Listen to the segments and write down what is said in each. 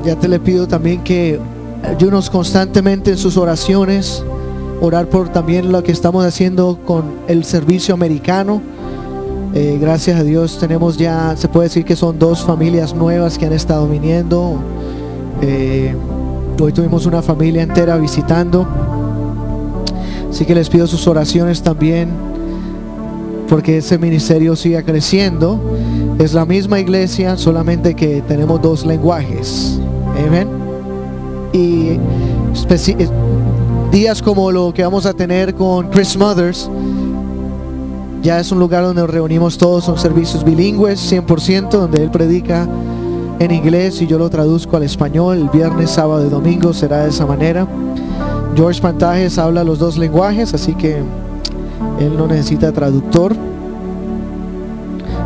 Ya te le pido también que ayúdenos constantemente en sus oraciones, orar por también lo que estamos haciendo con el servicio americano. Gracias a Dios tenemos ya, se puede decir que son 2 familias nuevas que han estado viniendo. Hoy tuvimos una familia entera visitando, así que les pido sus oraciones también porque ese ministerio siga creciendo. Es la misma iglesia, solamente que tenemos 2 lenguajes. Amén. Y días como lo que vamos a tener con Chris Mothers, ya es un lugar donde nos reunimos todos, son servicios bilingües 100%, donde él predica en inglés y yo lo traduzco al español. El viernes, sábado y domingo será de esa manera. George Pantajes habla los 2 lenguajes, así que él no necesita traductor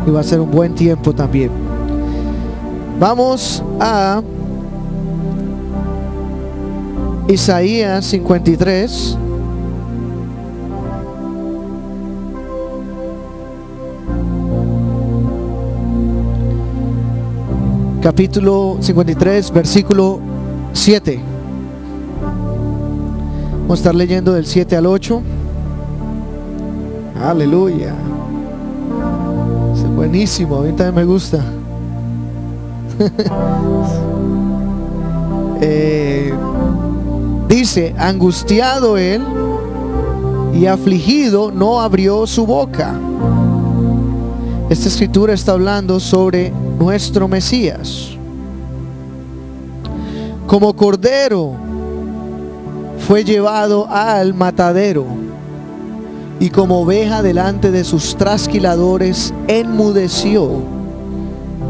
y va a ser un buen tiempo también. Vamos a Isaías 53. Capítulo 53, versículo 7. Vamos a estar leyendo del 7 al 8. Aleluya. Es buenísimo, a mí también me gusta. Dice: angustiado él y afligido, no abrió su boca. Esta escritura está hablando sobre nuestro Mesías. Como cordero fue llevado al matadero, y como oveja delante de sus trasquiladores enmudeció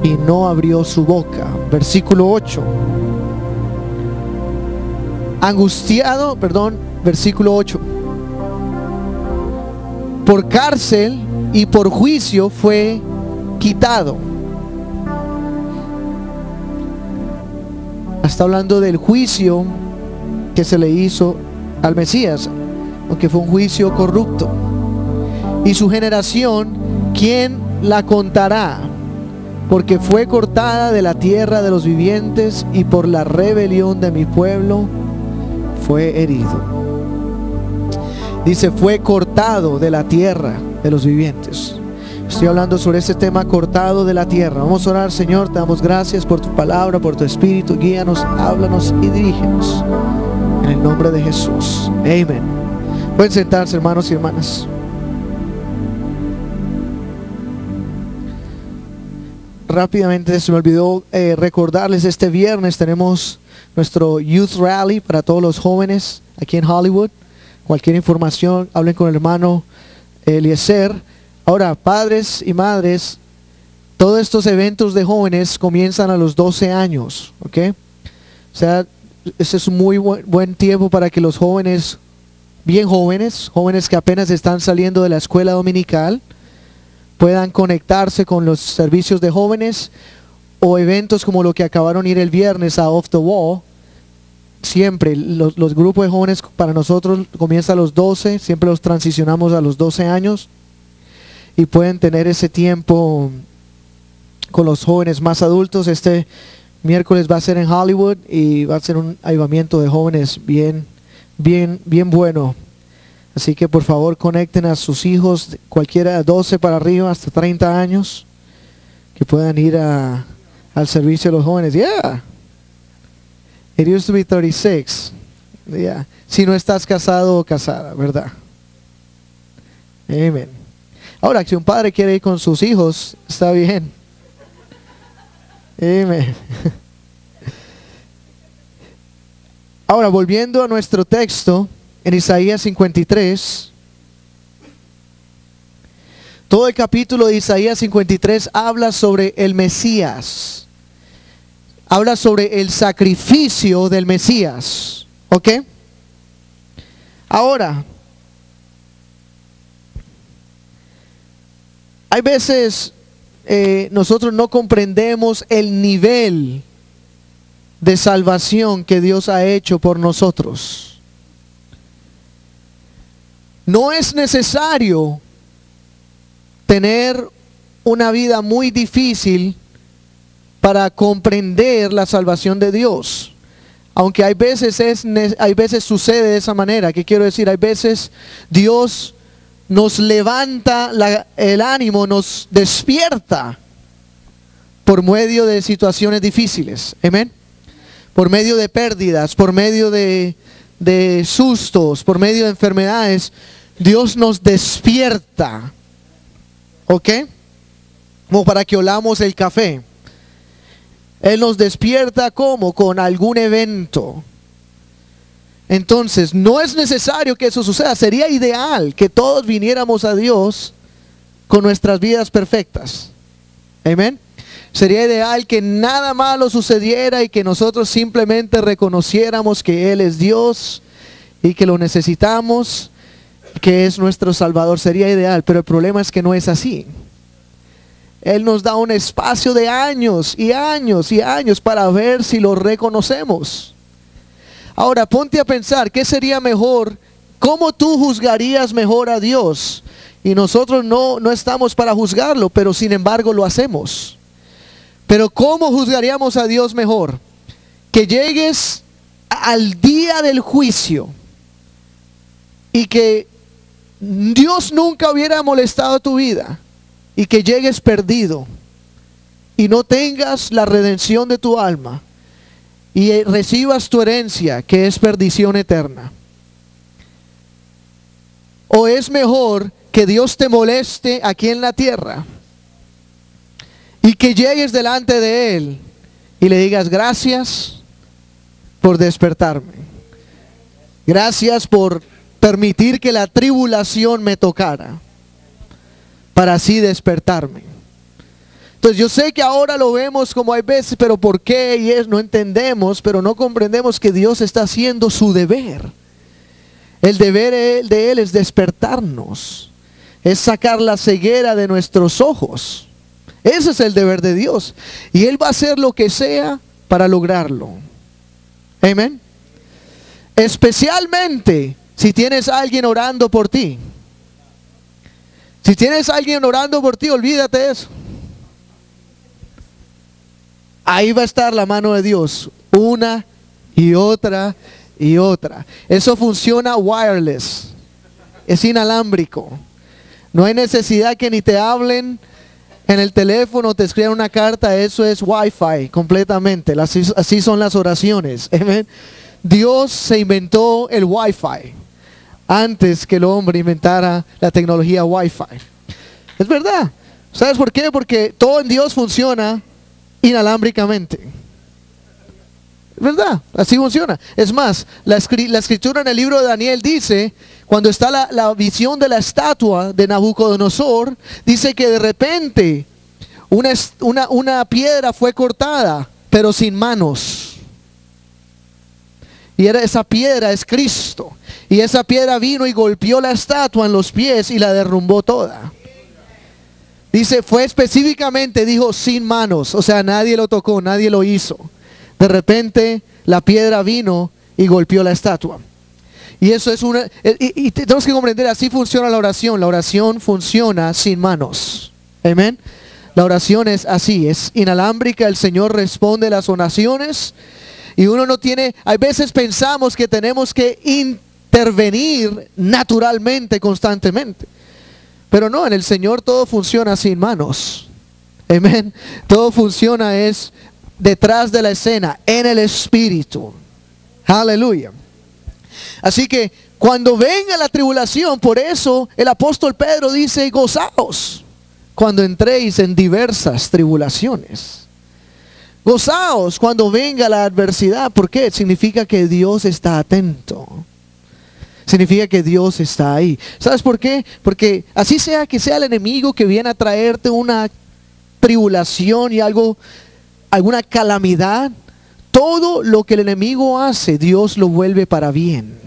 y no abrió su boca. Versículo 8. Versículo 8. Por cárcel y por juicio fue quitado. Está hablando del juicio que se le hizo al Mesías, aunque fue un juicio corrupto. Y su generación, ¿quién la contará? Porque fue cortada de la tierra de los vivientes, y por la rebelión de mi pueblo fue herido. Dice: fue cortado de la tierra de los vivientes. Estoy hablando sobre ese tema, cortado de la tierra. Vamos a orar. Señor, te damos gracias por tu palabra, por tu espíritu. Guíanos, háblanos y dirígenos en el nombre de Jesús. Amén. Pueden sentarse, hermanos y hermanas. Rápidamente se me olvidó recordarles, este viernes tenemos nuestro Youth Rally para todos los jóvenes aquí en Hollywood. Cualquier información, hablen con el hermano Eliezer. Ahora, padres y madres, todos estos eventos de jóvenes comienzan a los 12 años, ¿ok? O sea, ese es un muy buen tiempo para que los jóvenes, bien jóvenes que apenas están saliendo de la escuela dominical, puedan conectarse con los servicios de jóvenes o eventos como lo que acabaron de ir el viernes a Off the Wall. Siempre los grupos de jóvenes para nosotros comienza a los 12, siempre los transicionamos a los 12 años y pueden tener ese tiempo con los jóvenes más adultos. Este miércoles va a ser en Hollywood y va a ser un avivamiento de jóvenes bien bueno. Así que por favor conecten a sus hijos, cualquiera de 12 para arriba hasta 30 años, que puedan ir al servicio de los jóvenes. Yeah. It used to be 36. Yeah. Si no estás casado o casada, ¿verdad? Amén. Ahora, si un padre quiere ir con sus hijos, está bien. Amén. Ahora, volviendo a nuestro texto, en Isaías 53, todo el capítulo de Isaías 53 habla sobre el Mesías. Habla sobre el sacrificio del Mesías. ¿Ok? Ahora, hay veces nosotros no comprendemos el nivel de salvación que Dios ha hecho por nosotros. No es necesario tener una vida muy difícil para comprender la salvación de Dios. Aunque hay veces sucede de esa manera. ¿Qué quiero decir? Hay veces Dios nos levanta el ánimo, nos despierta por medio de situaciones difíciles. Amén. Por medio de pérdidas, por medio de sustos, por medio de enfermedades. Dios nos despierta. ¿Ok? Como para que olamos el café. Él nos despierta como con algún evento. Entonces, no es necesario que eso suceda. Sería ideal que todos viniéramos a Dios con nuestras vidas perfectas. Amén. Sería ideal que nada malo sucediera y que nosotros simplemente reconociéramos que Él es Dios y que lo necesitamos, que es nuestro Salvador. Sería ideal, pero el problema es que no es así. Él nos da un espacio de años y años y años para ver si lo reconocemos. Ahora ponte a pensar, ¿qué sería mejor? ¿Cómo tú juzgarías mejor a Dios? Y nosotros no estamos para juzgarlo, pero sin embargo lo hacemos. Pero ¿cómo juzgaríamos a Dios mejor? Que llegues al día del juicio y que Dios nunca hubiera molestado tu vida. Y que llegues perdido y no tengas la redención de tu alma y recibas tu herencia, que es perdición eterna. O es mejor que Dios te moleste aquí en la tierra y que llegues delante de Él y le digas: gracias por despertarme, gracias por permitir que la tribulación me tocara, para así despertarme. Entonces yo sé que ahora lo vemos como hay veces, pero ¿por qué? Y no entendemos, pero no comprendemos que Dios está haciendo su deber. El deber de Él es despertarnos, es sacar la ceguera de nuestros ojos. Ese es el deber de Dios. Y Él va a hacer lo que sea para lograrlo. Amén. Especialmente si tienes a alguien orando por ti. Si tienes a alguien orando por ti, olvídate de eso. Ahí va a estar la mano de Dios, una y otra y otra. Eso funciona wireless, es inalámbrico. No hay necesidad que ni te hablen en el teléfono, te escriban una carta. Eso es Wi-Fi completamente. Así son las oraciones. Amén. Dios se inventó el Wi-Fi antes que el hombre inventara la tecnología Wi-Fi. Es verdad. ¿Sabes por qué? Porque todo en Dios funciona inalámbricamente. Es verdad, así funciona. Es más, la escritura en el libro de Daniel dice, cuando está la visión de la estatua de Nabucodonosor, dice que de repente una piedra fue cortada, pero sin manos. Y esa piedra es Cristo. Y esa piedra vino y golpeó la estatua en los pies y la derrumbó toda. Dice, fue específicamente, dijo, sin manos. O sea, nadie lo tocó, nadie lo hizo. De repente la piedra vino y golpeó la estatua. Y eso es y tenemos que comprender, así funciona la oración. La oración funciona sin manos. Amén. La oración es así, es inalámbrica. El Señor responde las oraciones. Y uno no tiene, hay veces pensamos que tenemos que intervenir naturalmente, constantemente. Pero no, en el Señor todo funciona sin manos. Amén. Todo funciona es detrás de la escena, en el Espíritu. Aleluya. Así que cuando venga la tribulación, por eso el apóstol Pedro dice: gozaos cuando entréis en diversas tribulaciones. Gozaos cuando venga la adversidad. ¿Por qué? Significa que Dios está atento. Significa que Dios está ahí. ¿Sabes por qué? Porque así sea que sea el enemigo que viene a traerte una tribulación y alguna calamidad, todo lo que el enemigo hace, Dios lo vuelve para bien.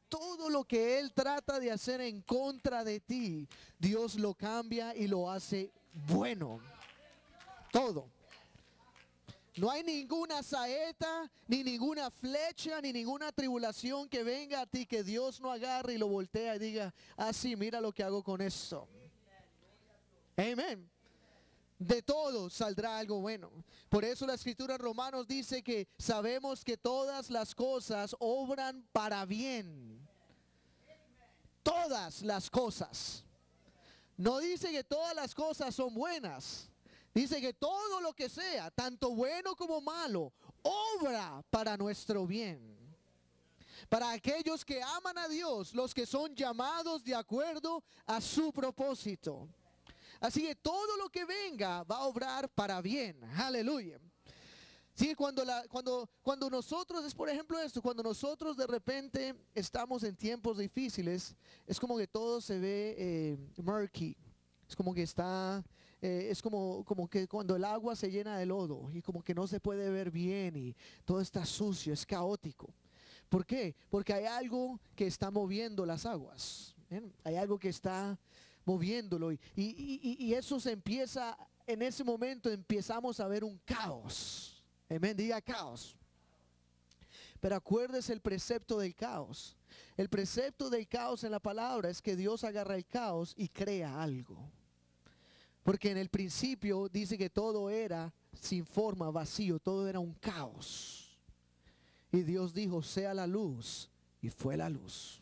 Todo lo que él trata de hacer en contra de ti, Dios lo cambia y lo hace bueno. Todo. No hay ninguna saeta, ni ninguna flecha, ni ninguna tribulación que venga a ti que Dios no agarre y lo voltea y diga: ah, sí, mira lo que hago con esto. Amén. De todo saldrá algo bueno. Por eso la escritura en Romanos dice que sabemos que todas las cosas obran para bien. Todas las cosas. No dice que todas las cosas son buenas. Dice que todo lo que sea, tanto bueno como malo, obra para nuestro bien. Para aquellos que aman a Dios, los que son llamados de acuerdo a su propósito. Así que todo lo que venga va a obrar para bien. Aleluya. Sí, cuando nosotros, es por ejemplo esto, cuando nosotros de repente estamos en tiempos difíciles, es como que todo se ve murky. Es como que está, es como que cuando el agua se llena de lodo y como que no se puede ver bien y todo está sucio, es caótico. ¿Por qué? Porque hay algo que está moviendo las aguas. ¿Bien? Hay algo que está moviéndolo y eso se empieza, en ese momento empezamos a ver un caos. Amén, diga caos. Pero acuérdese el precepto del caos. El precepto del caos en la palabra es que Dios agarra el caos y crea algo. Porque en el principio dice que todo era sin forma, vacío, todo era un caos. Y Dios dijo, sea la luz, y fue la luz.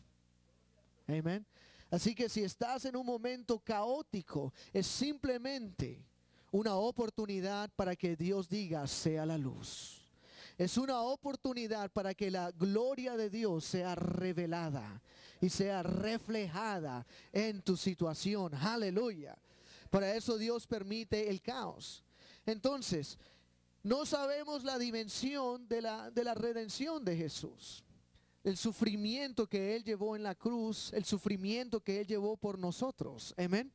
Amén. Así que si estás en un momento caótico, es simplemente una oportunidad para que Dios diga, sea la luz. Es una oportunidad para que la gloria de Dios sea revelada y sea reflejada en tu situación. Aleluya. Para eso Dios permite el caos. Entonces, no sabemos la dimensión de la redención de Jesús. El sufrimiento que Él llevó en la cruz, el sufrimiento que Él llevó por nosotros. Amén.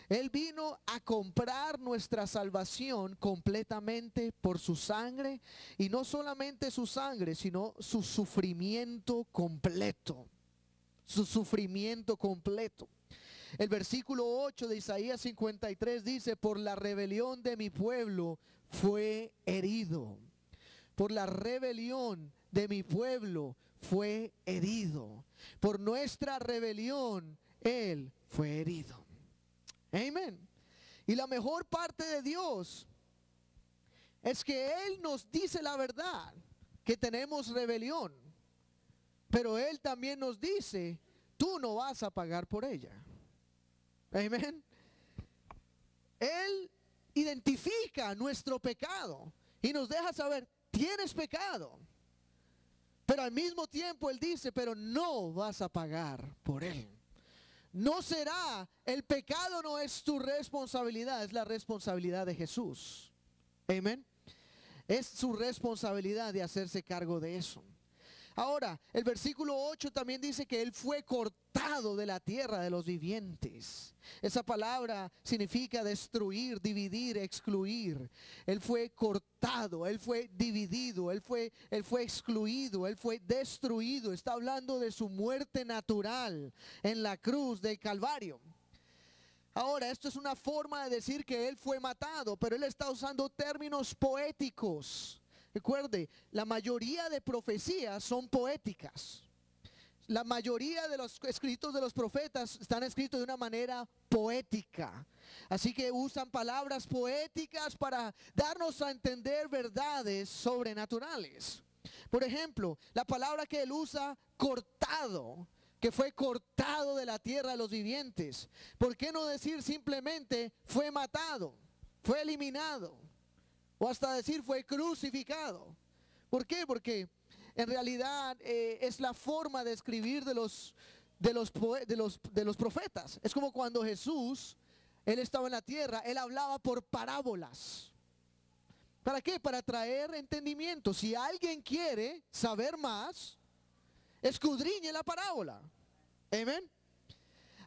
Él vino a comprar nuestra salvación completamente por su sangre. Y no solamente su sangre, sino su sufrimiento completo. Su sufrimiento completo. El versículo 8 de Isaías 53 dice, por la rebelión de mi pueblo fue herido. Por la rebelión de mi pueblo fue herido. Por nuestra rebelión Él fue herido. Amén. Y la mejor parte de Dios es que Él nos dice la verdad, que tenemos rebelión. Pero Él también nos dice, tú no vas a pagar por ella. Amén. Él identifica nuestro pecado y nos deja saber, tienes pecado. Pero al mismo tiempo Él dice, pero no vas a pagar por él. No será, el pecado no es tu responsabilidad, es la responsabilidad de Jesús. Amén. Es su responsabilidad de hacerse cargo de eso. Ahora, el versículo 8 también dice que Él fue cortado de la tierra de los vivientes. Esa palabra significa destruir, dividir, excluir. Él fue cortado, Él fue dividido, Él fue excluido, Él fue destruido. Está hablando de su muerte natural en la cruz del Calvario. Ahora, esto es una forma de decir que Él fue matado, pero Él está usando términos poéticos. Recuerde, la mayoría de profecías son poéticas. La mayoría de los escritos de los profetas están escritos de una manera poética. Así que usan palabras poéticas para darnos a entender verdades sobrenaturales. Por ejemplo, la palabra que él usa, cortado, que fue cortado de la tierra de los vivientes. ¿Por qué no decir simplemente fue matado, fue eliminado? O hasta decir fue crucificado. ¿Por qué? Porque en realidad es la forma de escribir de los profetas. Es como cuando Jesús, Él estaba en la tierra, Él hablaba por parábolas. ¿Para qué? Para traer entendimiento. Si alguien quiere saber más, escudriñe la parábola. Amén.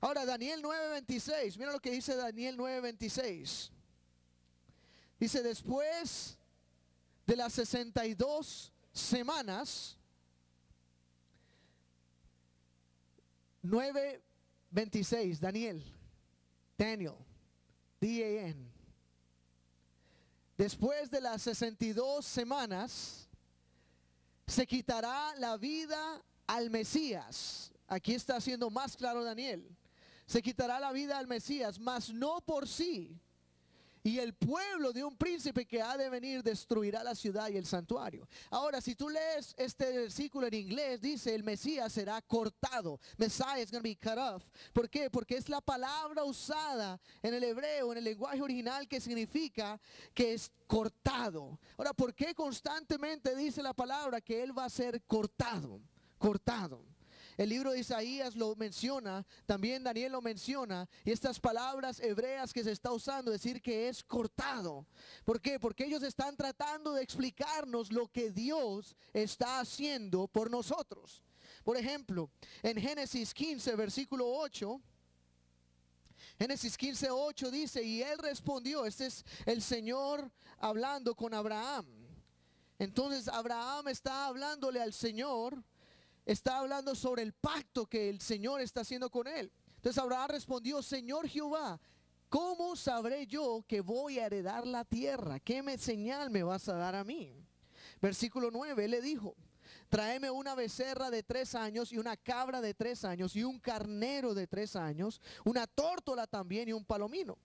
Ahora Daniel 9:26, mira lo que dice Daniel 9:26. Dice, después de las 62 semanas, 9:26, Daniel, D-A-N. Después de las 62 semanas, se quitará la vida al Mesías. Aquí está haciendo más claro Daniel. Se quitará la vida al Mesías, mas no por sí, Y el pueblo de un príncipe que ha de venir destruirá la ciudad y el santuario. Ahora, si tú lees este versículo en inglés, dice el Mesías será cortado. Messiah is going to be cut off. ¿Por qué? Porque es la palabra usada en el hebreo, en el lenguaje original, que significa que es cortado. Ahora, ¿por qué constantemente dice la palabra que él va a ser cortado? Cortado. El libro de Isaías lo menciona, también Daniel lo menciona, y estas palabras hebreas que se está usando, decir que es cortado. ¿Por qué? Porque ellos están tratando de explicarnos lo que Dios está haciendo por nosotros. Por ejemplo, en Génesis 15, versículo 8, Génesis 15:8 dice, y él respondió, este es el Señor hablando con Abraham. Entonces Abraham está hablándole al Señor, está hablando sobre el pacto que el Señor está haciendo con él. Entonces Abraham respondió, Señor Jehová, ¿cómo sabré yo que voy a heredar la tierra? ¿Qué señal me vas a dar a mí? Versículo 9, él le dijo, tráeme una becerra de 3 años y una cabra de 3 años y un carnero de 3 años, una tórtola también y un palomino.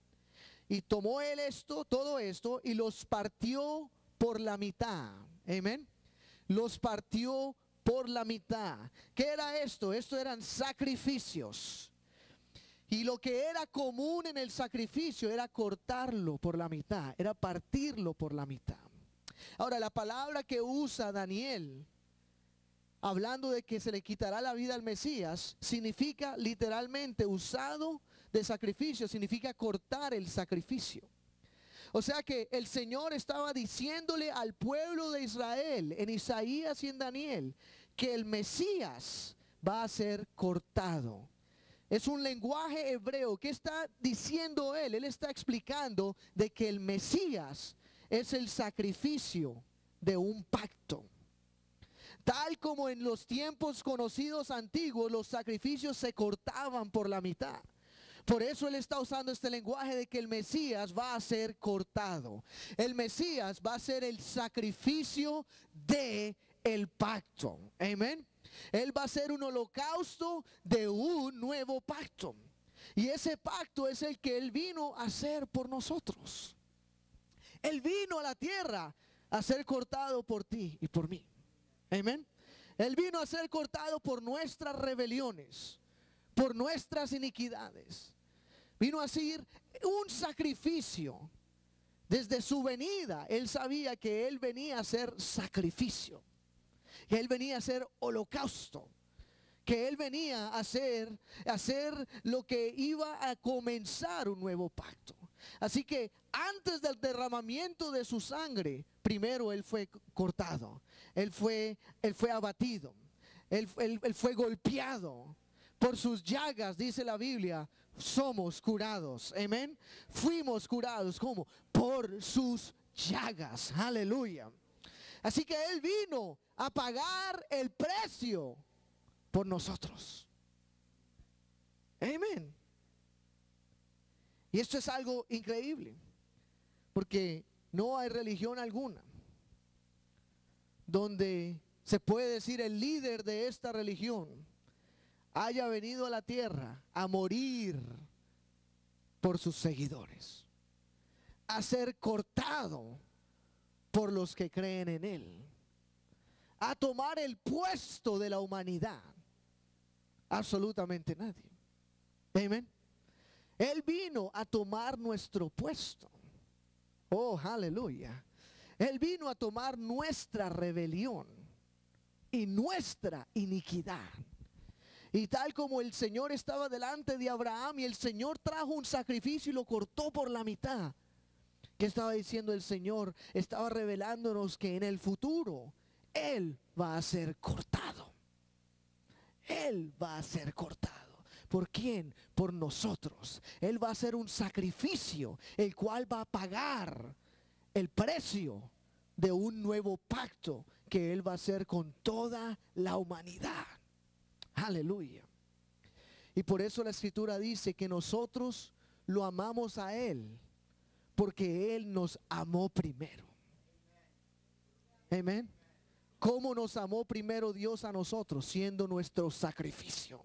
Y tomó él todo esto y los partió por la mitad. Amén. Los partió por la mitad. ¿Qué era esto? Esto eran sacrificios. Y lo que era común en el sacrificio era cortarlo por la mitad, era partirlo por la mitad. Ahora, la palabra que usa Daniel, hablando de que se le quitará la vida al Mesías, significa literalmente usado de sacrificio, significa cortar el sacrificio. O sea que el Señor estaba diciéndole al pueblo de Israel en Isaías y en Daniel que el Mesías va a ser cortado. Es un lenguaje hebreo. ¿Qué está diciendo él? Él está explicando de que el Mesías es el sacrificio de un pacto. Tal como en los tiempos conocidos antiguos, los sacrificios se cortaban por la mitad. Por eso él está usando este lenguaje de que el Mesías va a ser cortado. El Mesías va a ser el sacrificio de el pacto. Amén. Él va a ser un holocausto de un nuevo pacto. Y ese pacto es el que él vino a hacer por nosotros. Él vino a la tierra a ser cortado por ti y por mí. Amén. Él vino a ser cortado por nuestras rebeliones, por nuestras iniquidades. Vino a ser un sacrificio. Desde su venida, él sabía que él venía a ser sacrificio, que él venía a ser holocausto, que él venía a hacer lo que iba a comenzar un nuevo pacto. Así que antes del derramamiento de su sangre, primero él fue cortado, él fue abatido, él fue golpeado. Por sus llagas, dice la Biblia, somos curados. Amén. Fuimos curados. ¿Cómo? Por sus llagas. Aleluya. Así que él vino a pagar el precio por nosotros. Amén. Y esto es algo increíble, porque no hay religión alguna donde se puede decir el líder de esta religión haya venido a la tierra a morir por sus seguidores, a ser cortado por los que creen en él, a tomar el puesto de la humanidad. Absolutamente nadie. Amén. Él vino a tomar nuestro puesto. Oh, aleluya. Él vino a tomar nuestra rebelión y nuestra iniquidad. Y tal como el Señor estaba delante de Abraham y el Señor trajo un sacrificio y lo cortó por la mitad. ¿Qué estaba diciendo el Señor? Estaba revelándonos que en el futuro Él va a ser cortado. Él va a ser cortado. ¿Por quién? Por nosotros. Él va a hacer un sacrificio, el cual va a pagar el precio de un nuevo pacto que Él va a hacer con toda la humanidad. Aleluya. Y por eso la Escritura dice que nosotros lo amamos a Él, porque Él nos amó primero. Amén. ¿Cómo nos amó primero Dios a nosotros? Siendo nuestro sacrificio,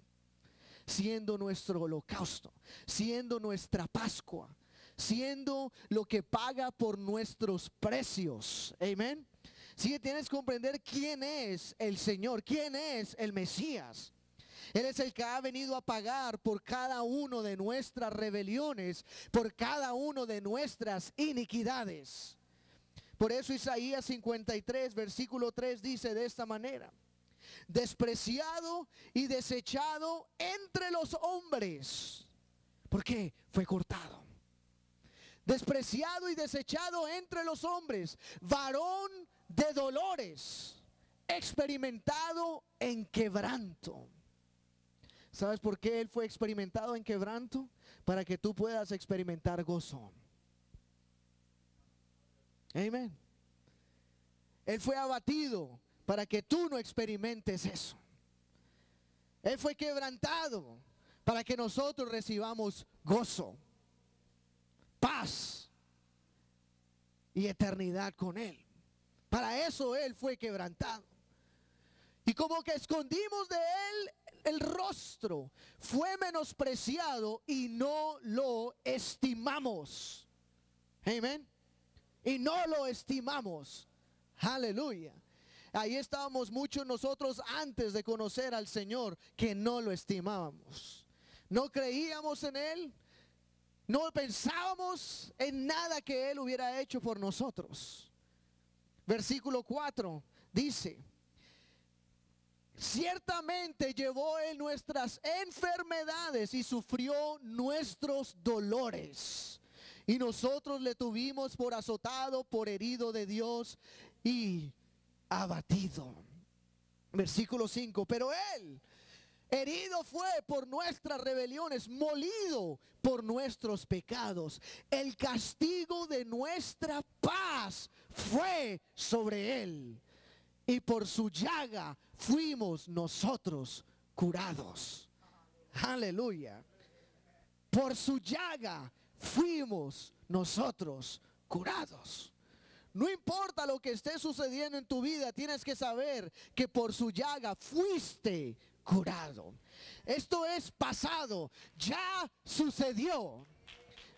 siendo nuestro holocausto, siendo nuestra Pascua, siendo lo que paga por nuestros precios. Amén. Sí, tienes que comprender quién es el Señor, quién es el Mesías. Él es el que ha venido a pagar por cada uno de nuestras rebeliones, por cada uno de nuestras iniquidades. Por eso Isaías 53, versículo 3 dice de esta manera: despreciado y desechado entre los hombres. ¿Por qué? Fue cortado. Despreciado y desechado entre los hombres, varón de dolores, experimentado en quebranto. ¿Sabes por qué Él fue experimentado en quebranto? Para que tú puedas experimentar gozo. Amén. Él fue abatido para que tú no experimentes eso. Él fue quebrantado para que nosotros recibamos gozo, paz y eternidad con Él. Para eso Él fue quebrantado. Y como que escondimos de Él el rostro, fue menospreciado y no lo estimamos. Amén. Y no lo estimamos. Aleluya. Ahí estábamos muchos nosotros antes de conocer al Señor, que no lo estimábamos. No creíamos en Él. No pensábamos en nada que Él hubiera hecho por nosotros. Versículo 4 dice: ciertamente llevó Él nuestras enfermedades y sufrió nuestros dolores. Y nosotros le tuvimos por azotado, por herido de Dios y abatido. Versículo 5. Pero Él herido fue por nuestras rebeliones, molido por nuestros pecados. El castigo de nuestra paz fue sobre Él, y por su llaga fuimos nosotros curados. Aleluya. Por su llaga fuimos nosotros curados. No importa lo que esté sucediendo en tu vida, tienes que saber que por su llaga fuiste curado. Esto es pasado, ya sucedió.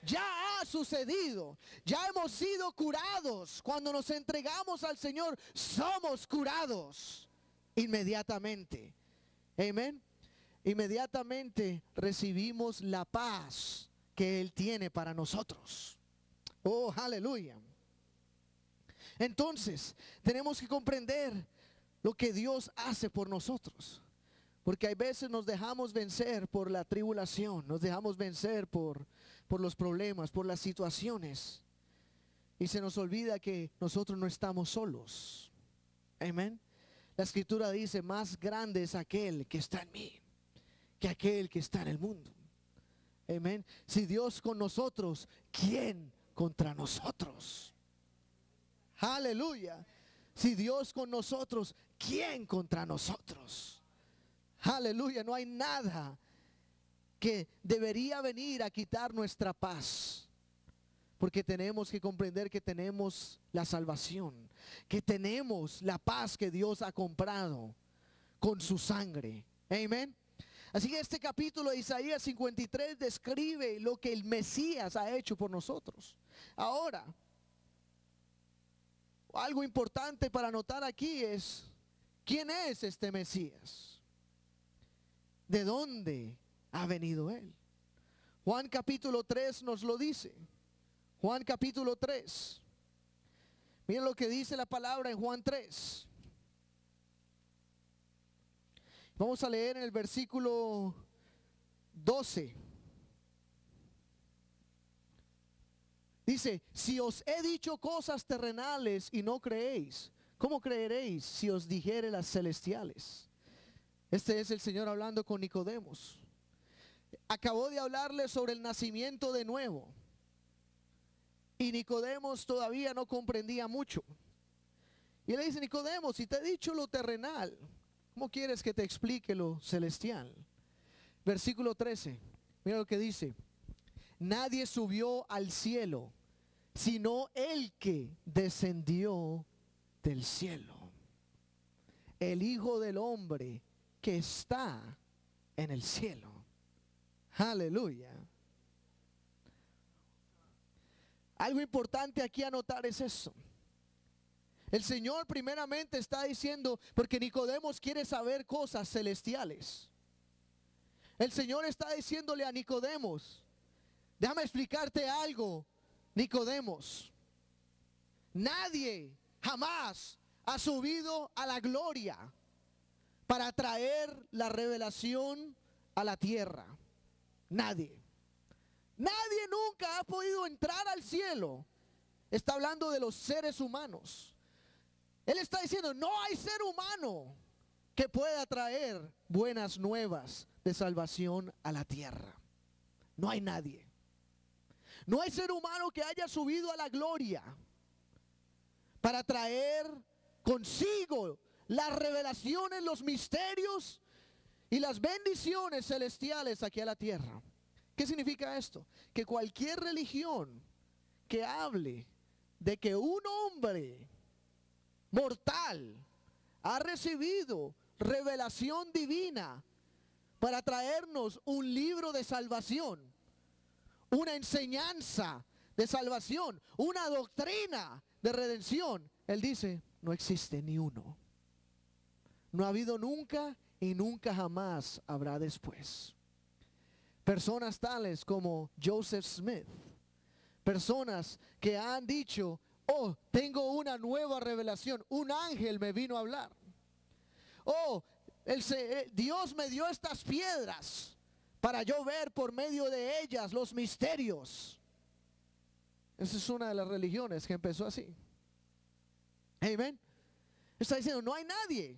Ya ha sucedido, ya hemos sido curados. Cuando nos entregamos al Señor, somos curados inmediatamente. Amén. Inmediatamente recibimos la paz que Él tiene para nosotros. Oh, aleluya. Entonces, tenemos que comprender lo que Dios hace por nosotros. Porque hay veces nos dejamos vencer por la tribulación, nos dejamos vencer por los problemas, por las situaciones. Y se nos olvida que nosotros no estamos solos. Amén. La Escritura dice: más grande es aquel que está en mí que aquel que está en el mundo. Amén. Si Dios con nosotros, ¿quién contra nosotros? Aleluya. Si Dios con nosotros, ¿quién contra nosotros? Aleluya. No hay nada que debería venir a quitar nuestra paz, porque tenemos que comprender que tenemos la salvación, que tenemos la paz que Dios ha comprado con su sangre. Amén. Así que este capítulo de Isaías 53 describe lo que el Mesías ha hecho por nosotros. Ahora, algo importante para notar aquí es: ¿quién es este Mesías? ¿De dónde ha venido Él? Juan capítulo 3 nos lo dice. Juan capítulo 3. Miren lo que dice la palabra en Juan 3. Vamos a leer en el versículo 12. Dice: si os he dicho cosas terrenales y no creéis, ¿cómo creeréis si os dijere las celestiales? Este es el Señor hablando con Nicodemos. Acabó de hablarle sobre el nacimiento de nuevo, y Nicodemos todavía no comprendía mucho. Y él le dice: Nicodemos, si te he dicho lo terrenal, ¿cómo quieres que te explique lo celestial? Versículo 13. Mira lo que dice: nadie subió al cielo sino el que descendió del cielo, el Hijo del Hombre que está en el cielo. Aleluya. Algo importante aquí a notar es eso. El Señor primeramente está diciendo, porque Nicodemos quiere saber cosas celestiales. El Señor está diciéndole a Nicodemos, déjame explicarte algo, Nicodemos. Nadie jamás ha subido a la gloria para traer la revelación a la tierra. Nadie. Nadie nunca ha podido entrar al cielo. Está hablando de los seres humanos. Él está diciendo, no hay ser humano que pueda traer buenas nuevas de salvación a la tierra. No hay nadie. No hay ser humano que haya subido a la gloria para traer consigo las revelaciones, los misterios y las bendiciones celestiales aquí a la tierra. ¿Qué significa esto? Que cualquier religión que hable de que un hombre mortal ha recibido revelación divina para traernos un libro de salvación, una enseñanza de salvación, una doctrina de redención, él dice, no existe ni uno. No ha habido nunca y nunca jamás habrá después. Personas tales como Joseph Smith, personas que han dicho, oh, tengo una nueva revelación, un ángel me vino a hablar. Oh, Dios me dio estas piedras para yo ver por medio de ellas los misterios. Esa es una de las religiones que empezó así. Amén. Está diciendo, no hay nadie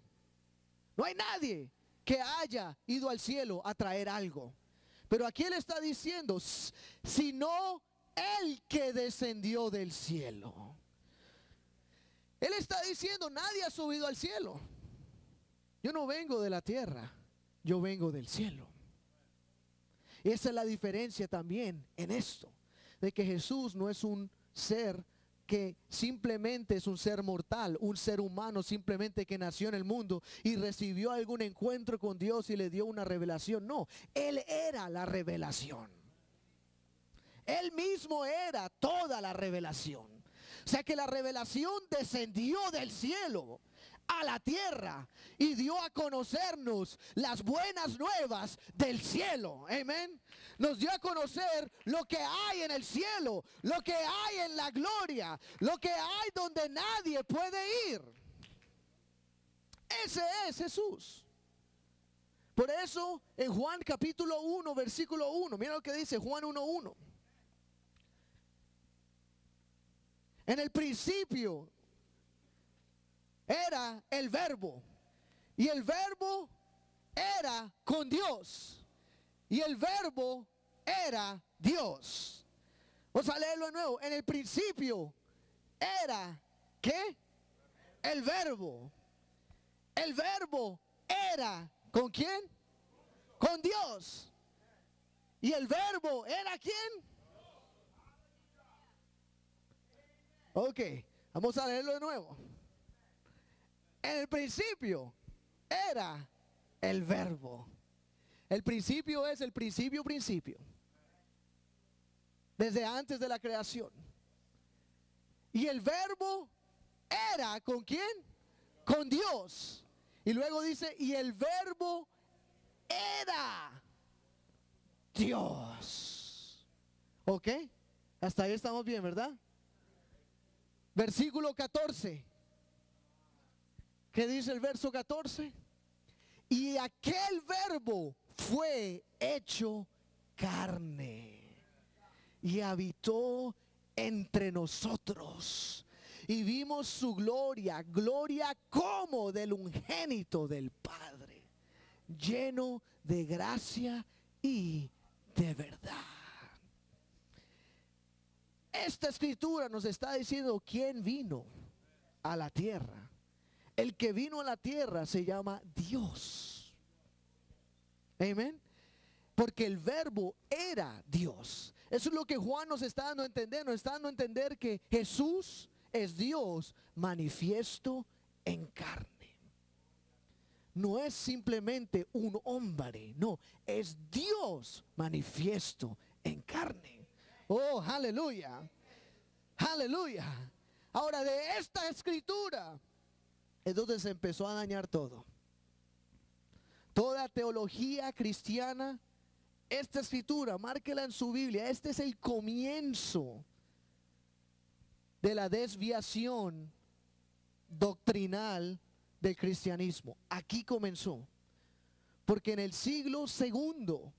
que haya ido al cielo a traer algo. Pero aquí él está diciendo, sino el que descendió del cielo. Él está diciendo, nadie ha subido al cielo. Yo no vengo de la tierra, yo vengo del cielo. Y esa es la diferencia también en esto, de que Jesús no es un ser que simplemente es un ser mortal, un ser humano simplemente que nació en el mundo y recibió algún encuentro con Dios y le dio una revelación. No, Él era la revelación. Él mismo era toda la revelación. O sea que la revelación descendió del cielo a la tierra y dio a conocernos las buenas nuevas del cielo. Amén. Nos dio a conocer lo que hay en el cielo, lo que hay en la gloria, lo que hay donde nadie puede ir. Ese es Jesús. Por eso en Juan capítulo 1 versículo 1, mira lo que dice Juan 1:1. En el principio era el verbo, y el verbo era con Dios, y el verbo era Dios. Vamos a leerlo de nuevo. En el principio era, ¿qué? El verbo. El verbo era, ¿con quién? Con Dios. ¿Y el verbo era quién? Ok, vamos a leerlo de nuevo. En el principio era el verbo. El principio es el principio. Desde antes de la creación. Y el verbo era, ¿con quién? Con Dios. Y luego dice, y el verbo era Dios. Ok, hasta ahí estamos bien, ¿verdad? Versículo 14. ¿Qué dice el verso 14? Y aquel verbo fue hecho carne y habitó entre nosotros. Y vimos su gloria, gloria como del unigénito del Padre, lleno de gracia y de verdad. Esta escritura nos está diciendo quién vino a la tierra. El que vino a la tierra se llama Dios. Amén. Porque el verbo era Dios. Eso es lo que Juan nos está dando a entender. Nos está dando a entender que Jesús es Dios manifiesto en carne. No es simplemente un hombre, no, es Dios manifiesto en carne. Oh, aleluya. Aleluya. Ahora de esta escritura es donde se empezó a dañar todo. Toda teología cristiana, esta escritura, márquela en su Biblia. Este es el comienzo de la desviación doctrinal del cristianismo. Aquí comenzó. Porque en el siglo segundo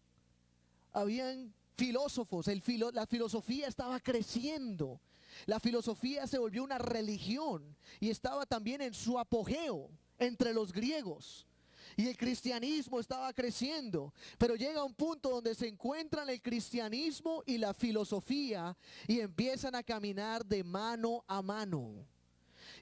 habían filósofos, la filosofía estaba creciendo. La filosofía se volvió una religión y estaba también en su apogeo entre los griegos. Y el cristianismo estaba creciendo, pero llega un punto donde se encuentran el cristianismo y la filosofía y empiezan a caminar de mano a mano.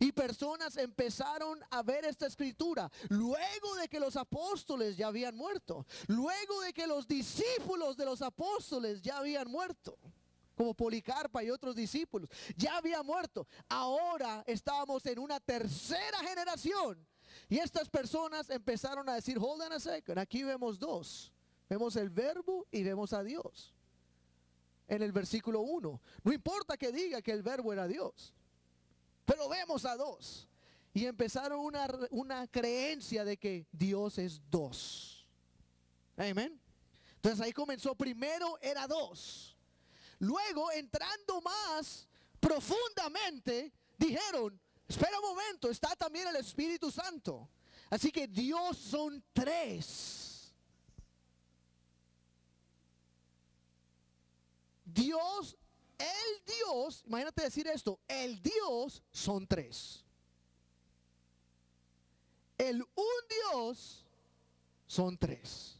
Y personas empezaron a ver esta escritura luego de que los apóstoles ya habían muerto, luego de que los discípulos de los apóstoles ya habían muerto, como Policarpa y otros discípulos, ya habían muerto. Ahora estábamos en una tercera generación y estas personas empezaron a decir, hold on a second, aquí vemos dos, vemos el verbo y vemos a Dios. En el versículo 1, no importa que diga que el verbo era Dios, pero vemos a dos. Y empezaron una creencia de que Dios es dos. Amén. Entonces ahí comenzó, primero era dos. Luego, entrando más profundamente, dijeron, espera un momento, está también el Espíritu Santo. Así que Dios son tres. Dios, el Dios, imagínate decir esto, el Dios son tres. El un Dios son tres.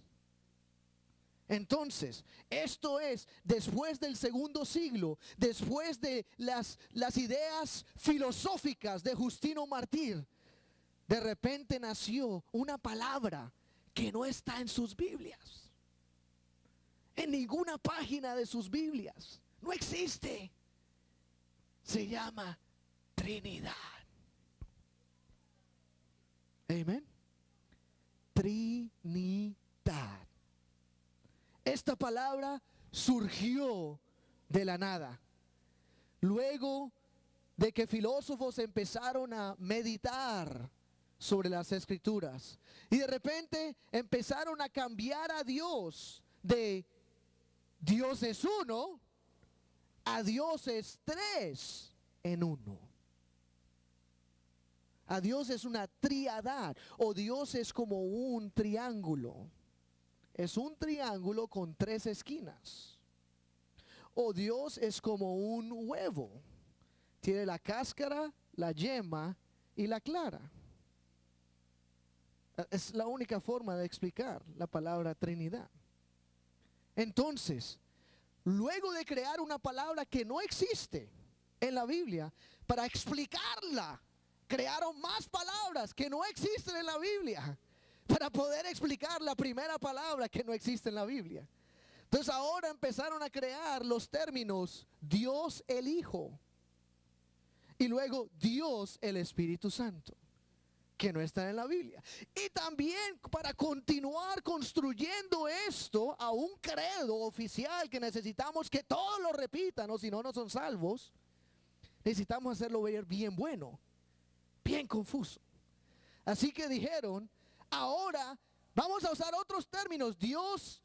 Entonces, esto es después del segundo siglo, después de las ideas filosóficas de Justino Mártir, de repente nació una palabra que no está en sus Biblias, en ninguna página de sus Biblias, no existe. Se llama Trinidad. Amén. Trinidad. Esta palabra surgió de la nada. Luego de que filósofos empezaron a meditar sobre las escrituras y de repente empezaron a cambiar a Dios de Dios es uno a Dios es tres en uno. A Dios es una triadad, o Dios es como un triángulo. Es un triángulo con tres esquinas. O Dios es como un huevo. Tiene la cáscara, la yema y la clara. Es la única forma de explicar la palabra Trinidad. Entonces, luego de crear una palabra que no existe en la Biblia, para explicarla, crearon más palabras que no existen en la Biblia, para poder explicar la primera palabra que no existe en la Biblia. Entonces ahora empezaron a crear los términos Dios el Hijo y luego Dios el Espíritu Santo, que no están en la Biblia. Y también para continuar construyendo esto a un credo oficial que necesitamos que todos lo repitan, o si no, no son salvos, necesitamos hacerlo ver bien bueno, bien confuso. Así que dijeron, ahora vamos a usar otros términos. Dios,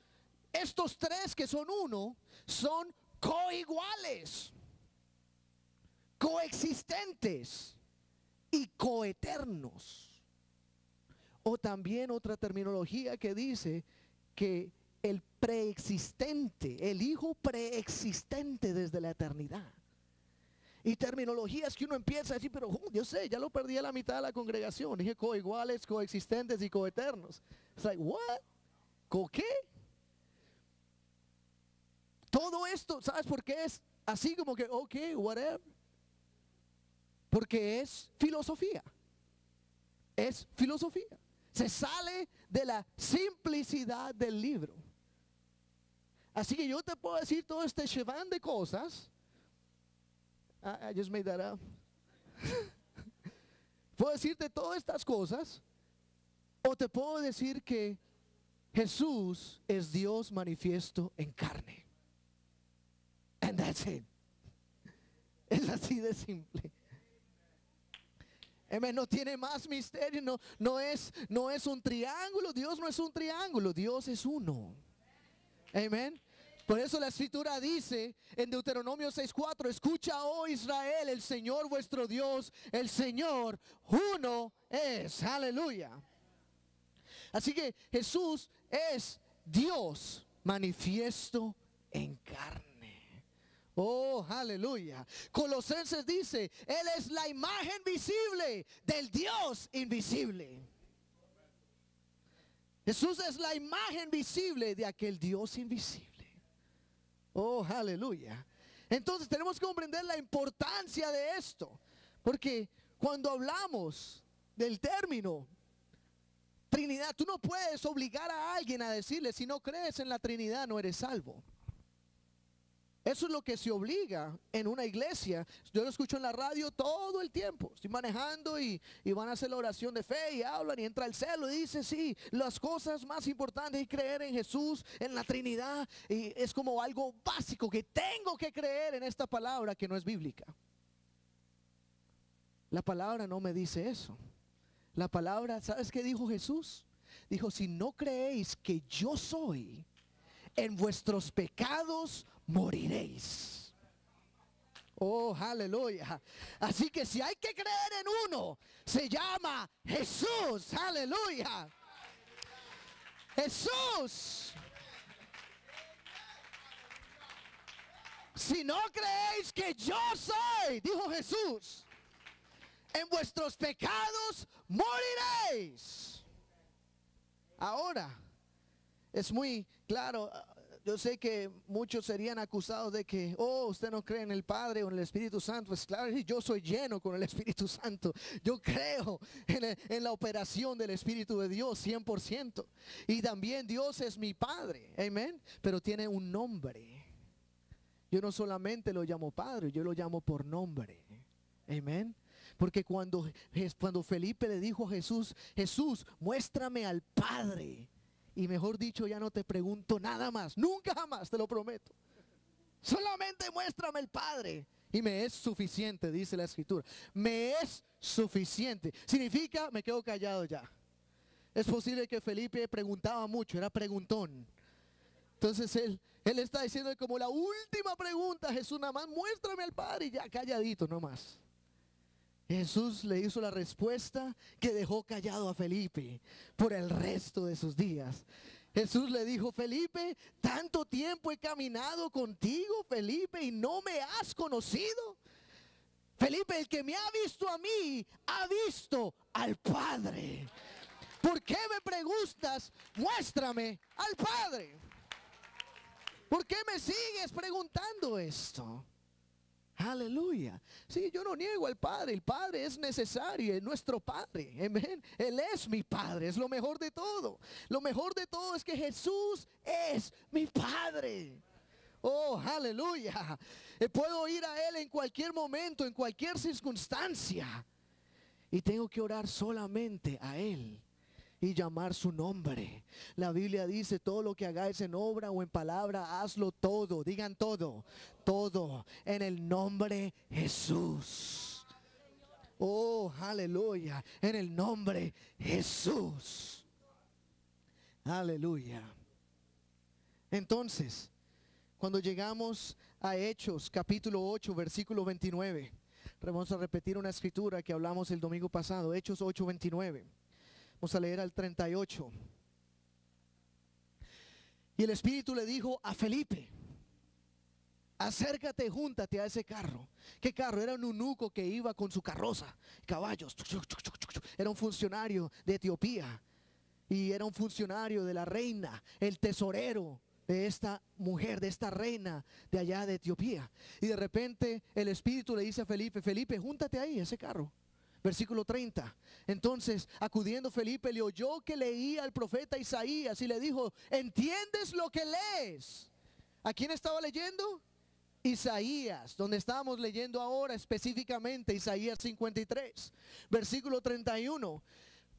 estos tres que son uno, son coiguales, coexistentes y coeternos. O también otra terminología que dice que el preexistente, el Hijo preexistente desde la eternidad. Y terminologías que uno empieza a decir, pero yo sé, ya lo perdí a la mitad de la congregación. Dije coiguales, coexistentes y coeternos. It's like, what? ¿Co qué? Todo esto, ¿sabes por qué es así como que, ok, whatever? Porque es filosofía. Es filosofía. Se sale de la simplicidad del libro. Así que yo te puedo decir todo este shebang de cosas. I just made that up. Puedo decirte todas estas cosas, o te puedo decir que Jesús es Dios manifiesto en carne. And that's it. Es así de simple. Amén. No tiene más misterio. No es un triángulo. Dios no es un triángulo. Dios es uno. Amén. Por eso la escritura dice en Deuteronomio 6:4: escucha, oh Israel, el Señor vuestro Dios, el Señor uno es. Aleluya. Así que Jesús es Dios manifiesto en carne. Oh, aleluya. Colosenses dice: Él es la imagen visible del Dios invisible. Jesús es la imagen visible de aquel Dios invisible. Oh, aleluya. Entonces tenemos que comprender la importancia de esto, porque cuando hablamos del término Trinidad, tú no puedes obligar a alguien a decirle: si no crees en la Trinidad no eres salvo. Eso es lo que se obliga en una iglesia. Yo lo escucho en la radio todo el tiempo. Estoy manejando y van a hacer la oración de fe y hablan y entra el celo y dice: sí, las cosas más importantes es creer en Jesús, en la Trinidad. Y es como algo básico que tengo que creer en esta palabra que no es bíblica. La palabra no me dice eso. La palabra, ¿sabes qué dijo Jesús? Dijo: si no creéis que yo soy, en vuestros pecados moriréis. Oh, aleluya. Así que si hay que creer en uno, se llama Jesús. Aleluya. Jesús. Si no creéis que yo soy, dijo Jesús, en vuestros pecados moriréis. Ahora, es muy claro, yo sé que muchos serían acusados de que: oh, usted no cree en el Padre o en el Espíritu Santo. Pues claro, yo soy lleno con el Espíritu Santo. Yo creo en la operación del Espíritu de Dios 100%. Y también Dios es mi Padre, amén. Pero tiene un nombre. Yo no solamente lo llamo Padre, yo lo llamo por nombre, amén. Porque cuando Felipe le dijo a Jesús: Jesús, muéstrame al Padre, y mejor dicho, ya no te pregunto nada más, nunca jamás, te lo prometo. Solamente muéstrame el Padre y me es suficiente, dice la escritura. Me es suficiente. Significa, me quedo callado ya. Es posible que Felipe preguntaba mucho, era preguntón. Entonces él está diciendo como la última pregunta: Jesús, nada más muéstrame al Padre, y ya calladito nomás. Jesús le hizo la respuesta que dejó callado a Felipe por el resto de sus días. Jesús le dijo: Felipe, tanto tiempo he caminado contigo, Felipe, y no me has conocido. Felipe, el que me ha visto a mí, ha visto al Padre. ¿Por qué me preguntas? Muéstrame al Padre. ¿Por qué me sigues preguntando esto? Aleluya. Sí, yo no niego al Padre. El Padre es necesario, es nuestro Padre. Amén. Él es mi Padre, es lo mejor de todo. Lo mejor de todo es que Jesús es mi Padre. Oh, aleluya. Puedo ir a Él en cualquier momento, en cualquier circunstancia. Y tengo que orar solamente a Él y llamar su nombre. La Biblia dice: todo lo que hagáis en obra o en palabra, hazlo todo. Digan todo. Todo en el nombre Jesús. Oh, aleluya. En el nombre Jesús. Aleluya. Entonces, cuando llegamos a Hechos capítulo 8 versículo 29, vamos a repetir una escritura que hablamos el domingo pasado. Hechos 8:29. Vamos a leer al 38. Y el Espíritu le dijo a Felipe: acércate, júntate a ese carro. ¿Qué carro? Era un eunuco que iba con su carroza, caballos. Era un funcionario de Etiopía. Y era un funcionario de la reina, el tesorero de esta mujer, de esta reina de allá de Etiopía. Y de repente el Espíritu le dice a Felipe: Felipe, júntate ahí a ese carro. Versículo 30. Entonces, acudiendo Felipe, le oyó que leía al profeta Isaías y le dijo: ¿entiendes lo que lees? ¿A quién estaba leyendo? Isaías, donde estábamos leyendo ahora específicamente, Isaías 53, versículo 31.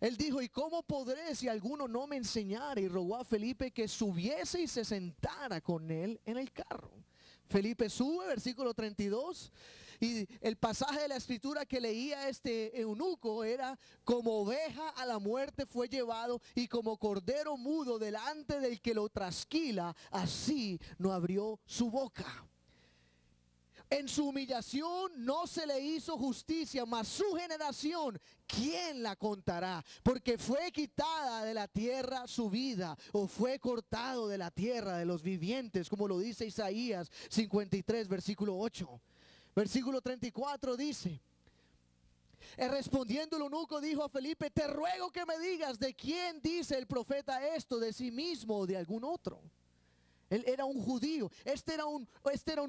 Él dijo: ¿y cómo podré si alguno no me enseñara? Y rogó a Felipe que subiese y se sentara con él en el carro. Felipe sube, versículo 32, Y el pasaje de la escritura que leía este eunuco era: como oveja a la muerte fue llevado, y como cordero mudo delante del que lo trasquila, así no abrió su boca. En su humillación no se le hizo justicia, mas su generación, ¿quién la contará? Porque fue quitada de la tierra su vida, o fue cortado de la tierra de los vivientes, como lo dice Isaías 53, versículo 8. Versículo 34 dice: respondiendo el eunuco dijo a Felipe: te ruego que me digas, ¿de quién dice el profeta esto? ¿De sí mismo o de algún otro? Él era un judío. Este era un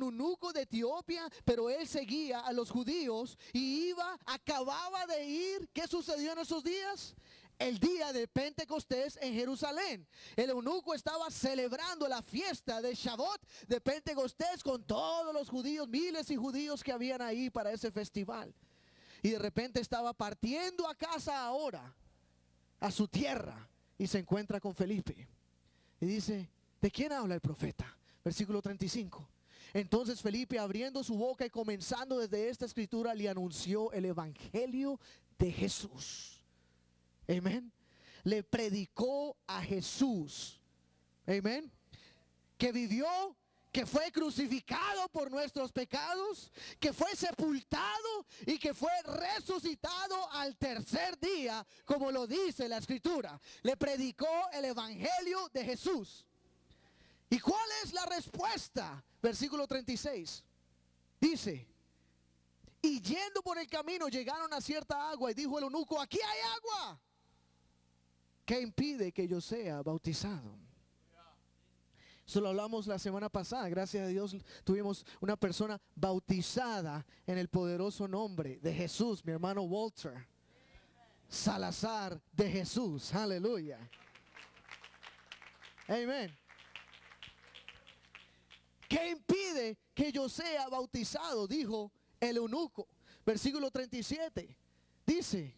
eunuco de Etiopía, pero él seguía a los judíos y acababa de ir. ¿Qué sucedió en esos días? El día de Pentecostés en Jerusalén. El eunuco estaba celebrando la fiesta de Shavuot, de Pentecostés, con todos los judíos, miles y judíos que habían ahí para ese festival. Y de repente estaba partiendo a casa ahora, a su tierra, y se encuentra con Felipe. Y dice: ¿de quién habla el profeta? Versículo 35. Entonces Felipe, abriendo su boca y comenzando desde esta escritura, le anunció el evangelio de Jesús. Amén. Le predicó a Jesús. Amén. Que vivió, que fue crucificado por nuestros pecados, que fue sepultado y que fue resucitado al tercer día, como lo dice la escritura. Le predicó el evangelio de Jesús. ¿Y cuál es la respuesta? Versículo 36. Dice: y yendo por el camino llegaron a cierta agua, y dijo el eunuco: aquí hay agua. ¿Qué impide que yo sea bautizado? Eso lo hablamos la semana pasada. Gracias a Dios tuvimos una persona bautizada en el poderoso nombre de Jesús. Mi hermano Walter Salazar de Jesús. Aleluya. Amén. ¿Qué impide que yo sea bautizado? Dijo el eunuco. Versículo 37. Dice: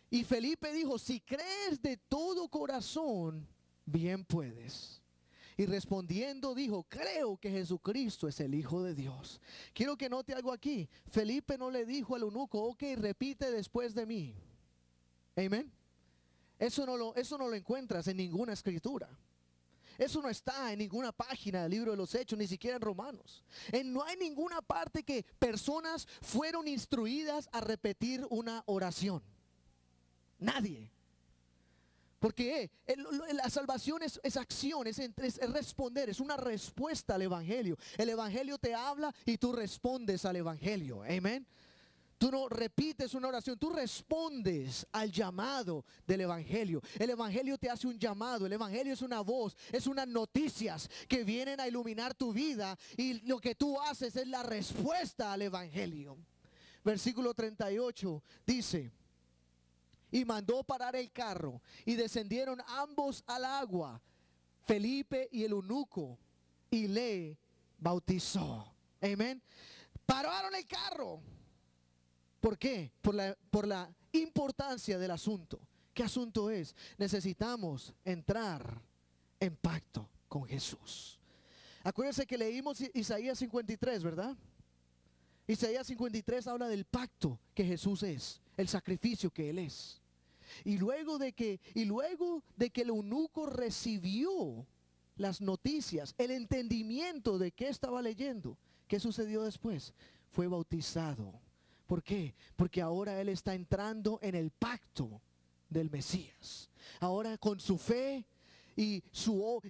y Felipe dijo: si crees de todo corazón, bien puedes. Y respondiendo dijo: creo que Jesucristo es el Hijo de Dios. Quiero que note algo aquí. Felipe no le dijo al eunuco: ok, repite después de mí. Amén. Eso no lo encuentras en ninguna escritura. Eso no está en ninguna página del libro de los Hechos, ni siquiera en Romanos. No hay ninguna parte que personas fueron instruidas a repetir una oración. Nadie. Porque la salvación es acción, es responder, es una respuesta al evangelio. El evangelio te habla y tú respondes al evangelio. Amén. Tú no repites una oración, tú respondes al llamado del evangelio. El evangelio te hace un llamado, el evangelio es una voz, es unas noticias que vienen a iluminar tu vida, y lo que tú haces es la respuesta al evangelio. Versículo 38 dice: y mandó parar el carro, y descendieron ambos al agua, Felipe y el eunuco, y le bautizó. Amén. Pararon el carro. ¿Por qué? Por la importancia del asunto. ¿Qué asunto es? Necesitamos entrar en pacto con Jesús. Acuérdense que leímos Isaías 53, ¿verdad? Isaías 53 habla del pacto que Jesús es, el sacrificio que Él es. Y luego de que el eunuco recibió las noticias, el entendimiento de qué estaba leyendo, ¿qué sucedió después? Fue bautizado. ¿Por qué? Porque ahora él está entrando en el pacto del Mesías. Ahora con su fe y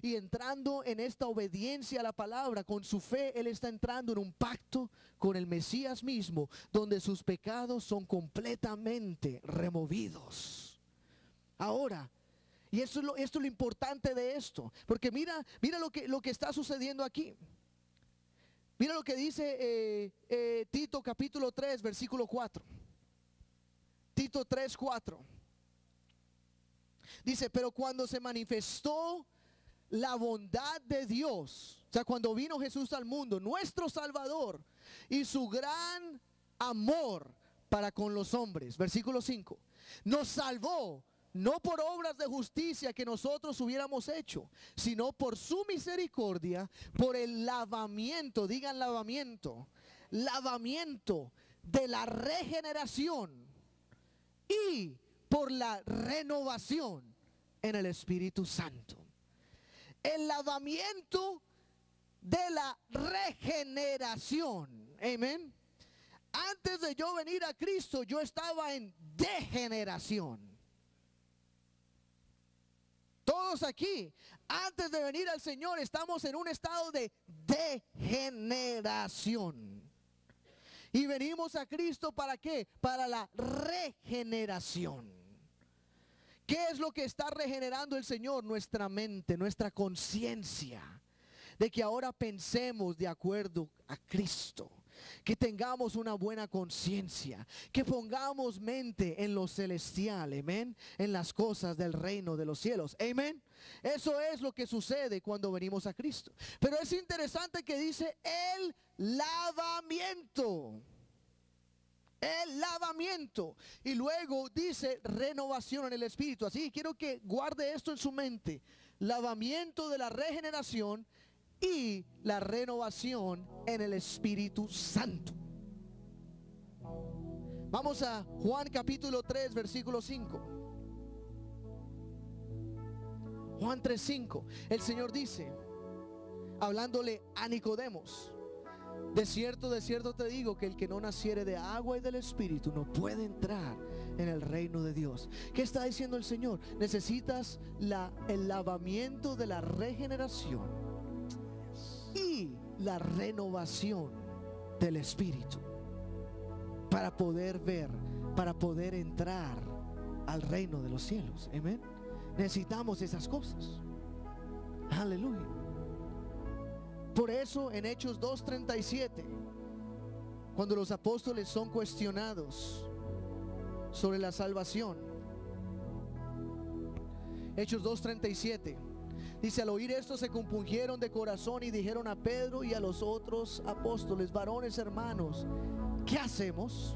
entrando en esta obediencia a la palabra, con su fe él está entrando en un pacto con el Mesías mismo, donde sus pecados son completamente removidos. Ahora, y esto es lo importante de esto, porque mira lo que está sucediendo aquí. Mira lo que dice Tito capítulo 3, versículo 4. Tito 3, 4. Dice: pero cuando se manifestó la bondad de Dios, o sea, cuando vino Jesús al mundo, nuestro Salvador, y su gran amor para con los hombres, versículo 5, nos salvó, no por obras de justicia que nosotros hubiéramos hecho, sino por su misericordia, por el lavamiento, digan lavamiento, lavamiento de la regeneración y por la renovación en el Espíritu Santo. El lavamiento de la regeneración. Amén. Antes de yo venir a Cristo, yo estaba en degeneración. Todos aquí, antes de venir al Señor, estamos en un estado de degeneración. Y venimos a Cristo ¿para qué? Para la regeneración. ¿Qué es lo que está regenerando el Señor? Nuestra mente, nuestra conciencia. De que ahora pensemos de acuerdo a Cristo. Que tengamos una buena conciencia. Que pongamos mente en lo celestial. Amén. En las cosas del reino de los cielos. Amén. Eso es lo que sucede cuando venimos a Cristo. Pero es interesante que dice el lavamiento. El lavamiento. Y luego dice renovación en el Espíritu. Así que quiero que guarde esto en su mente. Lavamiento de la regeneración y la renovación en el Espíritu Santo. Vamos a Juan capítulo 3 versículo 5. Juan 3:5. El Señor dice, hablándole a Nicodemos: de cierto te digo que el que no naciere de agua y del Espíritu no puede entrar en el reino de Dios. ¿Qué está diciendo el Señor? Necesitas el lavamiento de la regeneración y la renovación del Espíritu para poder ver, para poder entrar al reino de los cielos. Amén. Necesitamos esas cosas. Aleluya. Por eso en Hechos 2:37, cuando los apóstoles son cuestionados sobre la salvación, Hechos 2:37 dice: al oír esto se compungieron de corazón y dijeron a Pedro y a los otros apóstoles: varones hermanos, ¿qué hacemos?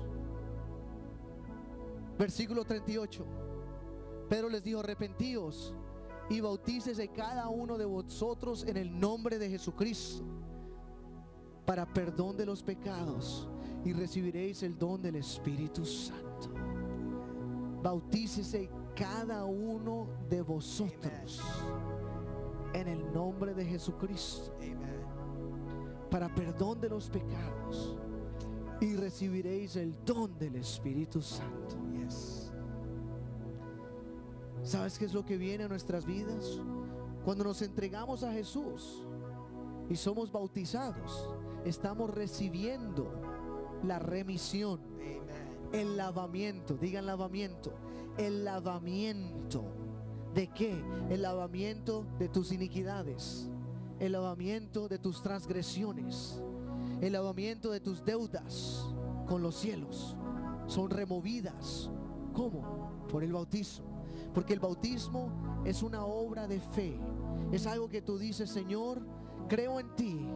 Versículo 38. Pedro les dijo: arrepentíos y bautícese cada uno de vosotros en el nombre de Jesucristo para perdón de los pecados y recibiréis el don del Espíritu Santo. Bautícese cada uno de vosotros en el nombre de Jesucristo para perdón de los pecados y recibiréis el don del Espíritu Santo. ¿Sabes qué es lo que viene a nuestras vidas? Cuando nos entregamos a Jesús y somos bautizados, estamos recibiendo la remisión, el lavamiento. Digan lavamiento. El lavamiento ¿de qué? El lavamiento de tus iniquidades, el lavamiento de tus transgresiones, el lavamiento de tus deudas con los cielos. Son removidas. ¿Cómo? Por el bautismo. Porque el bautismo es una obra de fe. Es algo que tú dices: Señor, creo en ti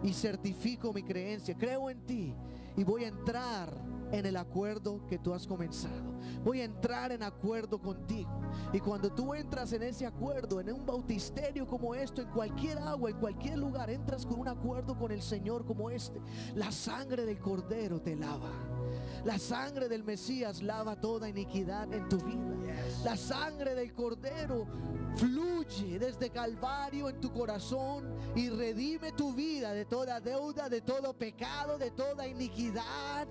y certifico mi creencia. Creo en ti y voy a entrar en el acuerdo que tú has comenzado. Voy a entrar en acuerdo contigo. Y cuando tú entras en ese acuerdo, en un bautisterio como esto, en cualquier agua, en cualquier lugar, entras con un acuerdo con el Señor como este. La sangre del Cordero te lava. La sangre del Mesías lava toda iniquidad en tu vida. La sangre del Cordero fluye desde Calvario en tu corazón y redime tu vida de toda deuda, de todo pecado, de toda iniquidad,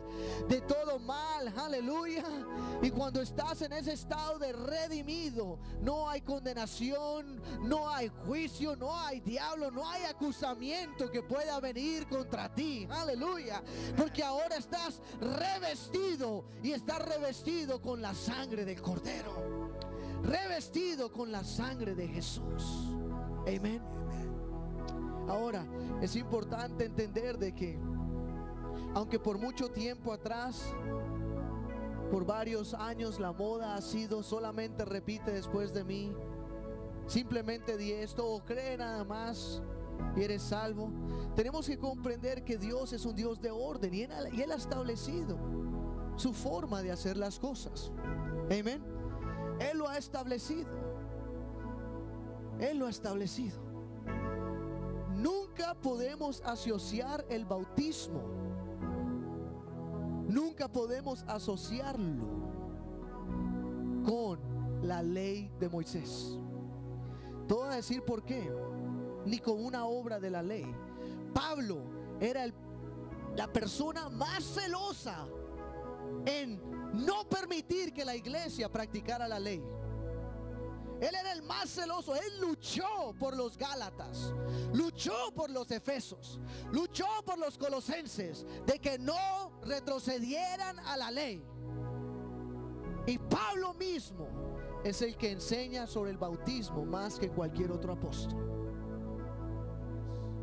de todo mal. Aleluya. Y cuando estás en ese estado de redimido, no hay condenación, no hay juicio, no hay diablo, no hay acusamiento que pueda venir contra ti. Aleluya. Porque ahora estás revestido, y estás revestido con la sangre del Cordero, revestido con la sangre de Jesús. Amén. Ahora es importante entender de que aunque por mucho tiempo atrás, por varios años, la moda ha sido solamente repite después de mí, simplemente di esto o cree nada más y eres salvo. Tenemos que comprender que Dios es un Dios de orden y Él ha establecido su forma de hacer las cosas. Amén. Él lo ha establecido. Él lo ha establecido. Nunca podemos asociar el bautismo Nunca podemos asociarlo con la ley de Moisés. Te voy a decir por qué. Ni con una obra de la ley. Pablo era la persona más celosa en no permitir que la iglesia practicara la ley. Él era el más celoso. Él luchó por los Gálatas, luchó por los Efesos, luchó por los Colosenses, de que no retrocedieran a la ley. Y Pablo mismo es el que enseña sobre el bautismo más que cualquier otro apóstol.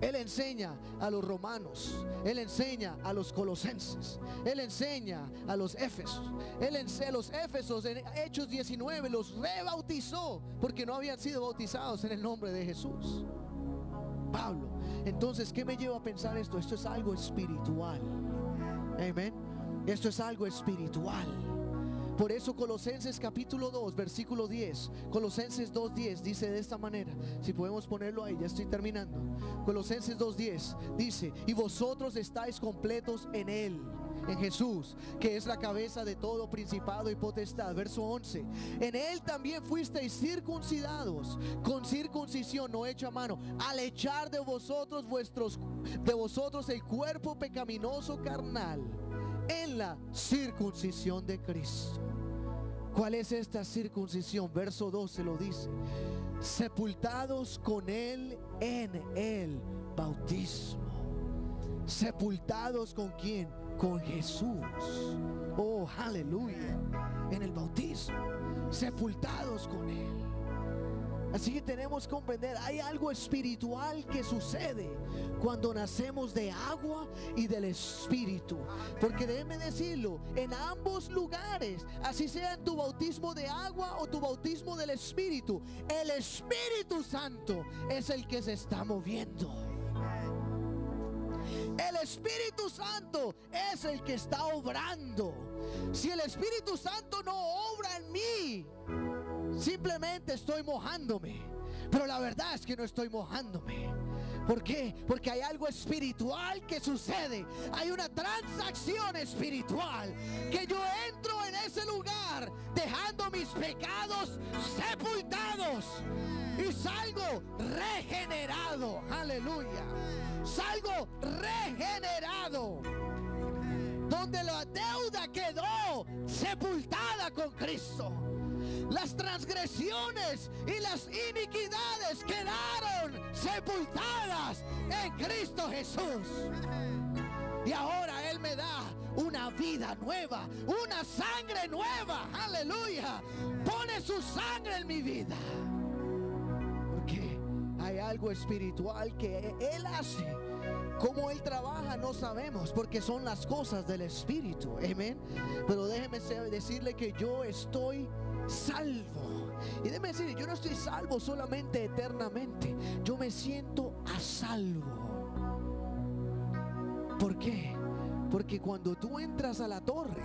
Él enseña a los romanos, él enseña a los colosenses, él enseña a los éfesos. Él enseña a los éfesos en Hechos 19, los rebautizó porque no habían sido bautizados en el nombre de Jesús. Pablo. Entonces, ¿qué me lleva a pensar esto? Esto es algo espiritual. Amén. Esto es algo espiritual. Por eso Colosenses capítulo 2 versículo 10, Colosenses 2:10 dice de esta manera. Si podemos ponerlo ahí, ya estoy terminando. Colosenses 2:10 dice: y vosotros estáis completos en Él, en Jesús, que es la cabeza de todo principado y potestad. Verso 11: en Él también fuisteis circuncidados con circuncisión no hecha a mano, al echar de vosotros el cuerpo pecaminoso carnal en la circuncisión de Cristo. ¿Cuál es esta circuncisión? Verso 12 lo dice: sepultados con Él en el bautismo. ¿Sepultados con quién? Con Jesús. Oh, aleluya. En el bautismo, sepultados con Él. Así que tenemos que comprender, hay algo espiritual que sucede cuando nacemos de agua y del Espíritu. Porque déjeme decirlo, en ambos lugares, así sea en tu bautismo de agua o tu bautismo del Espíritu, el Espíritu Santo es el que se está moviendo. El Espíritu Santo es el que está obrando. Si el Espíritu Santo no obra en mí, simplemente estoy mojándome. Pero la verdad es que no estoy mojándome. ¿Por qué? Porque hay algo espiritual que sucede. Hay una transacción espiritual, que yo entro en ese lugar dejando mis pecados sepultados y salgo regenerado. Aleluya. Salgo regenerado, donde la deuda quedó sepultada con Cristo. Las transgresiones y las iniquidades quedaron sepultadas en Cristo Jesús. Y ahora Él me da una vida nueva, una sangre nueva. Aleluya. Pone su sangre en mi vida. Porque hay algo espiritual que Él hace. Cómo Él trabaja no sabemos, porque son las cosas del Espíritu. Amén. Pero déjeme decirle que yo estoy salvo. Y déjeme decirle, yo no estoy salvo solamente eternamente. Yo me siento a salvo. ¿Por qué? Porque cuando tú entras a la torre,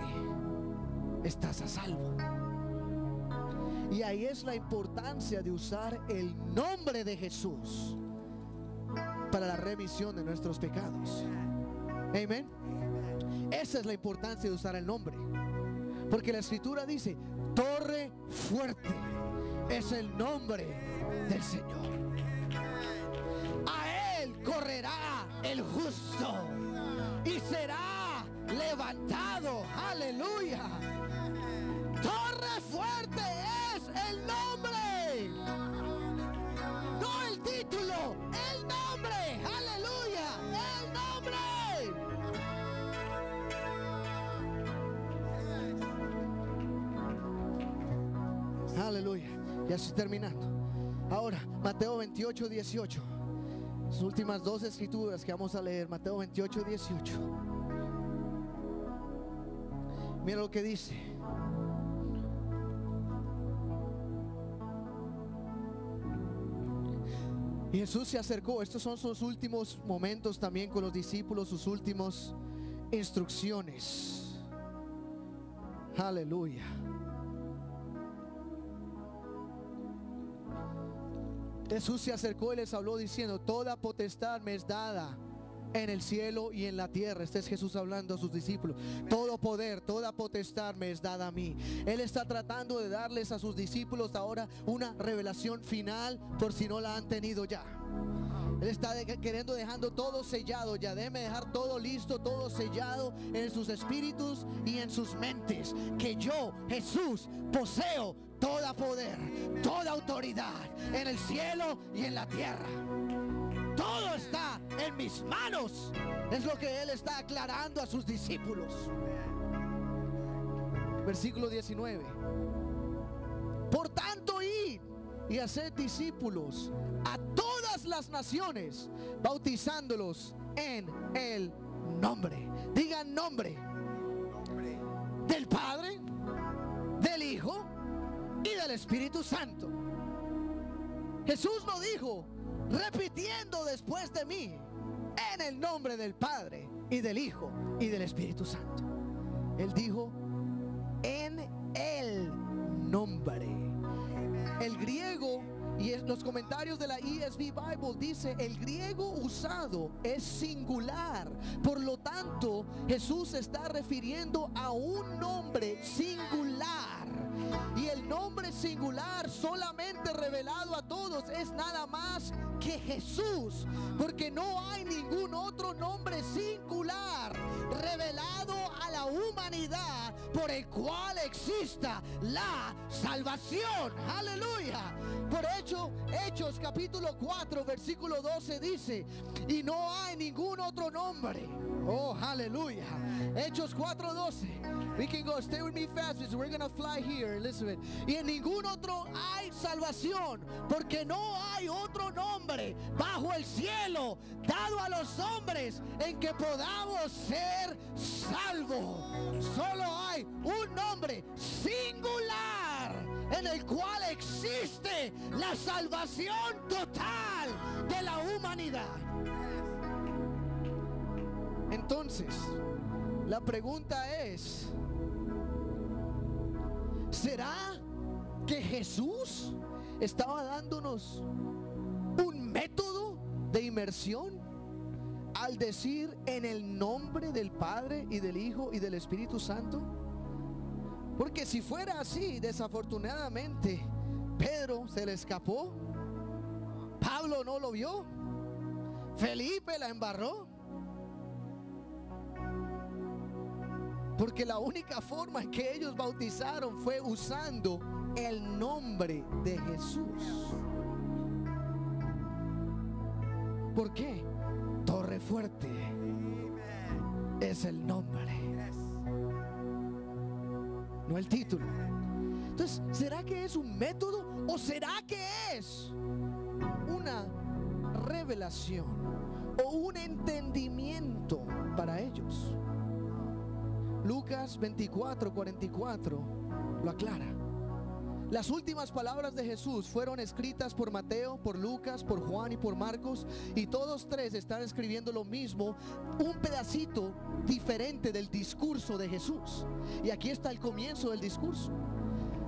estás a salvo. Y ahí es la importancia de usar el nombre de Jesús para la remisión de nuestros pecados. Amén. Esa es la importancia de usar el nombre. Porque la Escritura dice: torre fuerte es el nombre del Señor. A Él correrá el justo y será levantado. Aleluya. Torre fuerte es el nombre, no el título, el nombre. Aleluya, el nombre. Aleluya. Ya estoy terminando. Ahora, Mateo 28:18. Las últimas dos escrituras que vamos a leer. Mateo 28:18. Mira lo que dice. Y Jesús se acercó. Estos son sus últimos momentos también con los discípulos, sus últimas instrucciones. Aleluya. Jesús se acercó y les habló diciendo: toda potestad me es dada en el cielo y en la tierra. Este es Jesús hablando a sus discípulos. Todo poder, toda potestad me es dada a mí. Él está tratando de darles a sus discípulos ahora una revelación final, por si no la han tenido ya. Él está queriendo, dejando todo sellado ya. Déjeme dejar todo listo, todo sellado en sus espíritus y en sus mentes, que yo, Jesús, poseo toda poder, toda autoridad en el cielo y en la tierra. Todo está en mis manos. Es lo que Él está aclarando a sus discípulos. Versículo 19. Por tanto, id y haced discípulos a todas las naciones, bautizándolos en el nombre. Digan nombre. Del Padre, del Hijo y del Espíritu Santo. Jesús lo dijo, repitiendo después de mí, en el nombre del Padre y del Hijo y del Espíritu Santo. Él dijo, en el nombre. El griego, y en los comentarios de la ESV Bible dice, el griego usado es singular. Por lo tanto, Jesús se está refiriendo a un nombre singular. Y el nombre singular solamente revelado a todos es nada más que Jesús, porque no hay ningún otro nombre singular revelado a la humanidad por el cual exista la salvación. Aleluya. Por hecho, Hechos capítulo 4 versículo 12 dice, y no hay ningún otro nombre. Oh, aleluya. Hechos 4:12. We can go, stay with me fast, because we're gonna fly here, Elizabeth. Y en ningún otro hay salvación, porque no hay otro nombre bajo el cielo dado a los hombres en que podamos ser salvos. Solo hay un nombre singular en el cual existe la salvación total de la humanidad. Entonces, la pregunta es, ¿será que Jesús estaba dándonos un método de inmersión al decir en el nombre del Padre y del Hijo y del Espíritu Santo? Porque si fuera así, desafortunadamente, Pedro se le escapó, Pablo no lo vio, Felipe la embarró. Porque la única forma en que ellos bautizaron fue usando el nombre de Jesús. ¿Por qué? Torre fuerte es el nombre, no el título. Entonces, ¿será que es un método o será que es una revelación o un entendimiento para ellos? Lucas 24:44 lo aclara. Las últimas palabras de Jesús fueron escritas por Mateo, por Lucas, por Juan y por Marcos, y todos tres están escribiendo lo mismo, un pedacito diferente del discurso de Jesús. Y aquí está el comienzo del discurso.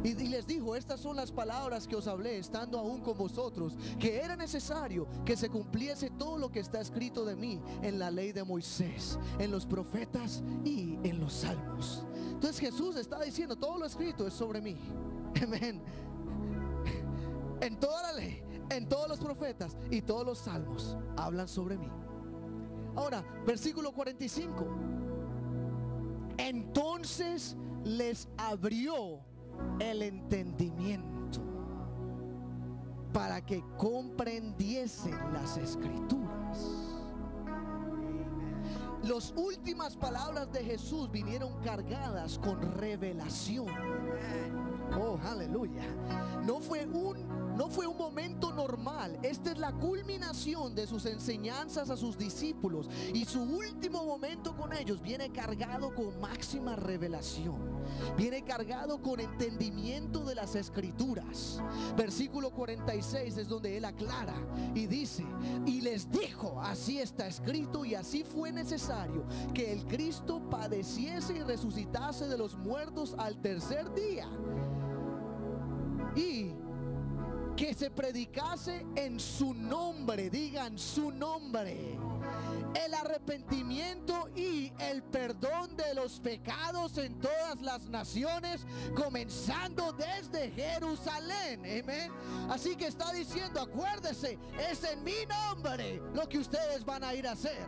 Y les dijo, estas son las palabras que os hablé estando aún con vosotros, que era necesario que se cumpliese todo lo que está escrito de mí en la ley de Moisés, en los profetas y en los salmos. Entonces Jesús está diciendo, todo lo escrito es sobre mí. Amén. En toda la ley, en todos los profetas y todos los salmos hablan sobre mí. Ahora, versículo 45. Entonces les abrió el entendimiento para que comprendiesen las escrituras. Las últimas palabras de Jesús vinieron cargadas con revelación. Oh, aleluya. No fue un momento normal. Esta es la culminación de sus enseñanzas a sus discípulos, y su último momento con ellos viene cargado con máxima revelación. Viene cargado con entendimiento de las escrituras. Versículo 46 es donde él aclara y dice, y les dijo, así está escrito y así fue necesario que el Cristo padeciese y resucitase de los muertos al tercer día, y que se predicase en su nombre, digan su nombre, el arrepentimiento y el perdón de los pecados en todas las naciones, comenzando desde Jerusalén. Amén. Así que está diciendo, acuérdese, es en mi nombre lo que ustedes van a ir a hacer.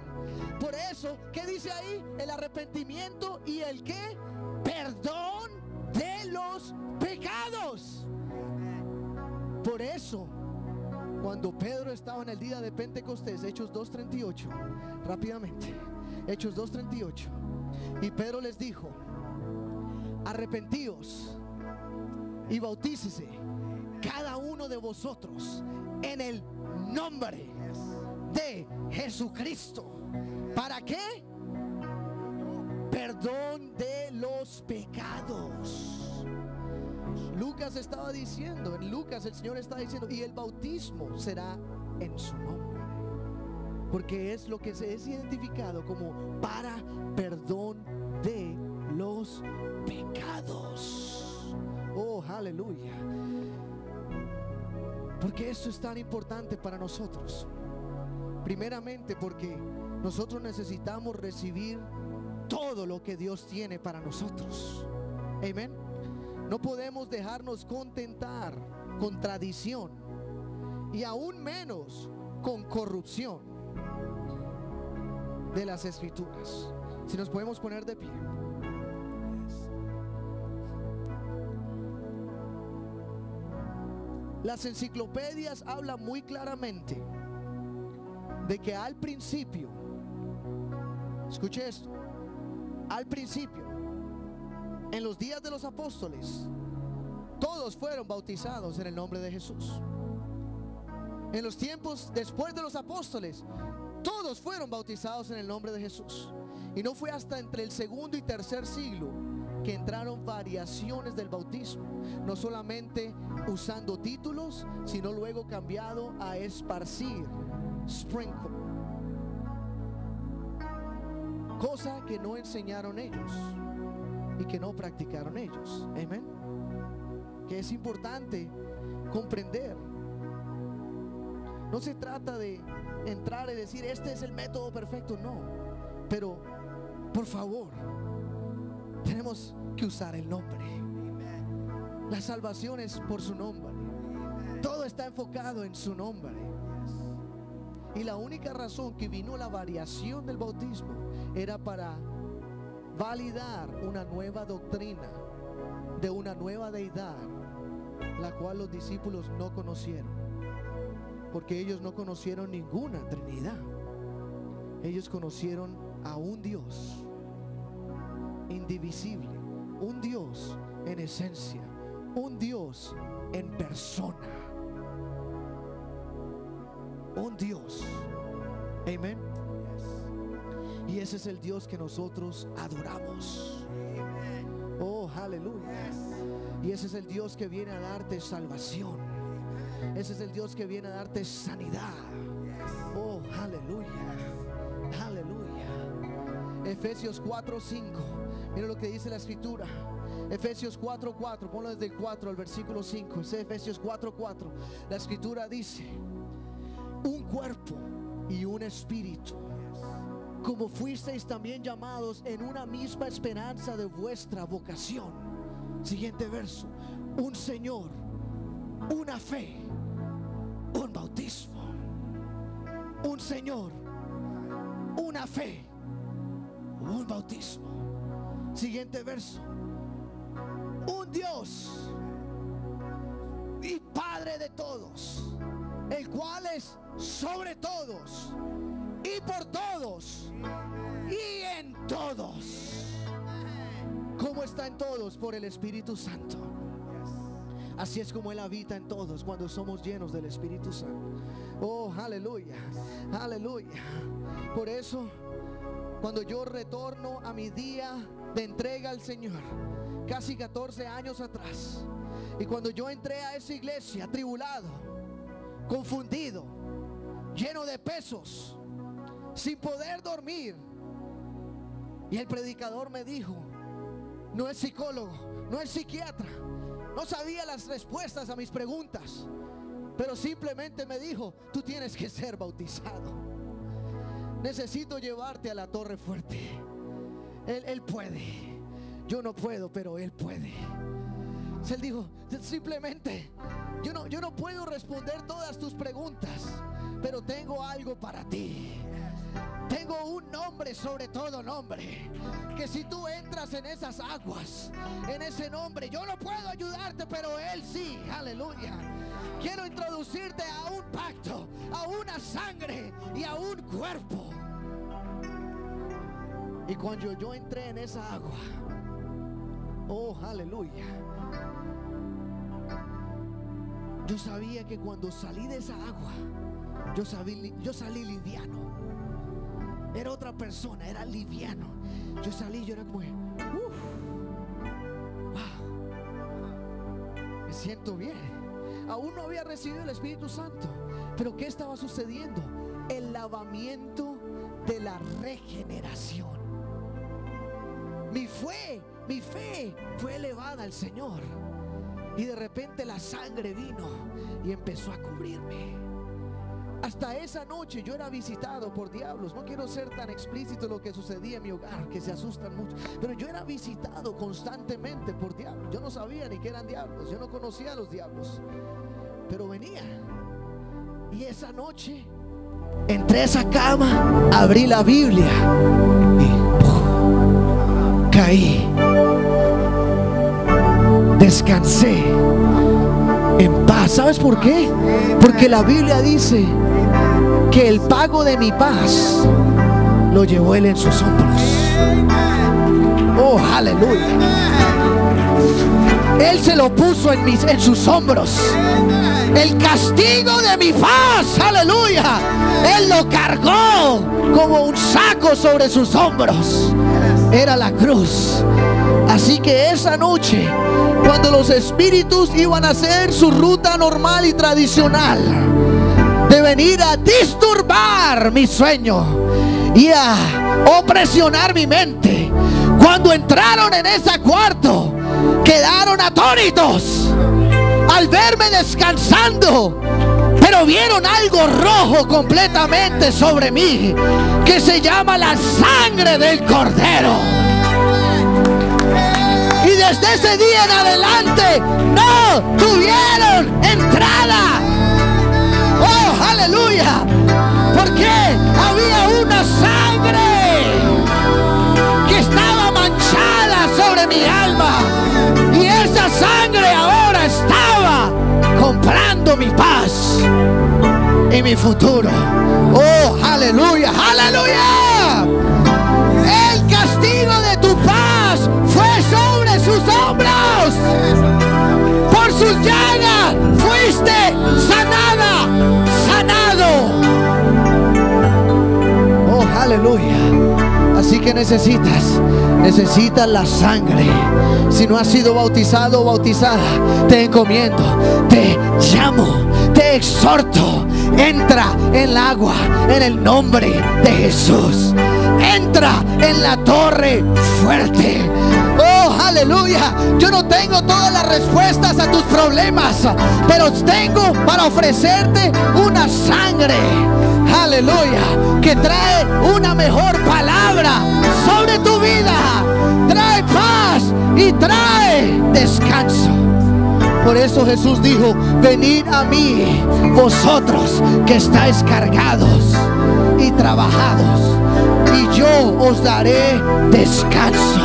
Por eso, ¿qué dice ahí? El arrepentimiento y el ¿qué? Perdón de los pecados. Por eso, cuando Pedro estaba en el día de Pentecostés, Hechos 2:38, rápidamente, Hechos 2:38, y Pedro les dijo, arrepentíos y bautícese cada uno de vosotros en el nombre de Jesucristo. ¿Para qué? Perdón de los pecados. Lucas estaba diciendo, en Lucas el Señor está diciendo, y el bautismo será en su nombre, porque es lo que se es identificado como para perdón de los pecados. Oh, aleluya. Porque esto es tan importante para nosotros. Primeramente porque nosotros necesitamos recibir todo lo que Dios tiene para nosotros. Amén. No podemos dejarnos contentar con tradición y aún menos con corrupción de las escrituras. Si nos podemos poner de pie. Las enciclopedias hablan muy claramente de que al principio, escuche esto, al principio, en los días de los apóstoles, todos fueron bautizados en el nombre de Jesús. En los tiempos después de los apóstoles, todos fueron bautizados en el nombre de Jesús. Y no fue hasta entre el segundo y tercer siglo que entraron variaciones del bautismo, no solamente usando títulos, sino luego cambiado a esparcir, sprinkle, cosa que no enseñaron ellos y que no practicaron ellos. Amén. Que es importante comprender. No se trata de entrar y decir este es el método perfecto, no. Pero por favor, tenemos que usar el nombre. La salvación es por su nombre. Todo está enfocado en su nombre. Y la única razón que vino la variación del bautismo era para validar una nueva doctrina de una nueva deidad, la cual los discípulos no conocieron, porque ellos no conocieron ninguna Trinidad. Ellos conocieron a un Dios indivisible, un Dios en esencia, un Dios en persona, un Dios. Amén. Y ese es el Dios que nosotros adoramos. Oh, aleluya. Y ese es el Dios que viene a darte salvación. Ese es el Dios que viene a darte sanidad. Oh, aleluya. Aleluya. Efesios 4:5. Mira lo que dice la escritura. Efesios 4:4. Ponlo desde el 4 al versículo 5. Es Efesios 4:4. La escritura dice: un cuerpo y un espíritu, como fuisteis también llamados en una misma esperanza de vuestra vocación. Siguiente verso: un Señor, una fe, un bautismo. Un Señor, una fe, un bautismo. Siguiente verso: un Dios y Padre de todos, el cual es sobre todos y por todos y en todos. ¿Cómo está en todos? Por el Espíritu Santo. Así es como Él habita en todos cuando somos llenos del Espíritu Santo. Oh, aleluya, aleluya. Por eso, cuando yo retorno a mi día de entrega al Señor, casi 14 años atrás, y cuando yo entré a esa iglesia atribulado, confundido, lleno de pesos, sin poder dormir, y el predicador me dijo: no es psicólogo, no es psiquiatra, no sabía las respuestas a mis preguntas, pero simplemente me dijo: tú tienes que ser bautizado. Necesito llevarte a la torre fuerte. Él puede. Yo no puedo, pero Él puede. Él dijo: simplemente yo no puedo responder todas tus preguntas, pero tengo algo para ti. Tengo un nombre sobre todo nombre, que si tú entras en esas aguas, en ese nombre, yo no puedo ayudarte, pero Él sí. Aleluya. Quiero introducirte a un pacto, a una sangre y a un cuerpo. Y cuando yo entré en esa agua, oh, aleluya, yo sabía que cuando salí de esa agua, yo salí liviano. Era otra persona, era liviano. Yo salí, yo era como wow, me siento bien. Aún no había recibido el Espíritu Santo, pero ¿qué estaba sucediendo? El lavamiento de la regeneración. Mi fe fue elevada al Señor, y de repente la sangre vino y empezó a cubrirme. Hasta esa noche yo era visitado por diablos. No quiero ser tan explícito lo que sucedía en mi hogar, que se asustan mucho, pero yo era visitado constantemente por diablos. Yo no sabía ni que eran diablos, yo no conocía a los diablos, pero venía. Y esa noche entré a esa cama, abrí la Biblia y caí, descansé en paz. ¿Sabes por qué? Porque la Biblia dice que el pago de mi paz lo llevó Él en sus hombros. Oh, aleluya. Él se lo puso en sus hombros. El castigo de mi paz, aleluya, Él lo cargó como un saco sobre sus hombros. Era la cruz. Así que esa noche, cuando los espíritus iban a hacer su ruta normal y tradicional de venir a disturbar mi sueño y a opresionar mi mente, cuando entraron en ese cuarto, quedaron atónitos al verme descansando, pero vieron algo rojo completamente sobre mí, que se llama la sangre del Cordero. Y desde ese día en adelante no tuvieron entrada. Oh, aleluya. Porque había una sangre que estaba manchada sobre mi alma, y esa sangre ahora estaba comprando mi paz y mi futuro. Oh, aleluya, aleluya. El castigo de tu paz fue sobre sus hombros. Por sus llagas fuiste sanada, sanado. Oh, aleluya. Así que necesitas la sangre. Si no has sido bautizado o bautizada, te encomiendo, te llamo, te exhorto: entra en el agua en el nombre de Jesús. Entra en la torre fuerte. Oh, aleluya. Yo no tengo todas las respuestas a tus problemas, pero tengo para ofrecerte una sangre, aleluya, que trae una mejor palabra sobre tu vida. Trae paz y trae descanso. Por eso Jesús dijo: venid a mí, vosotros que estáis cargados y trabajados, y yo os daré descanso.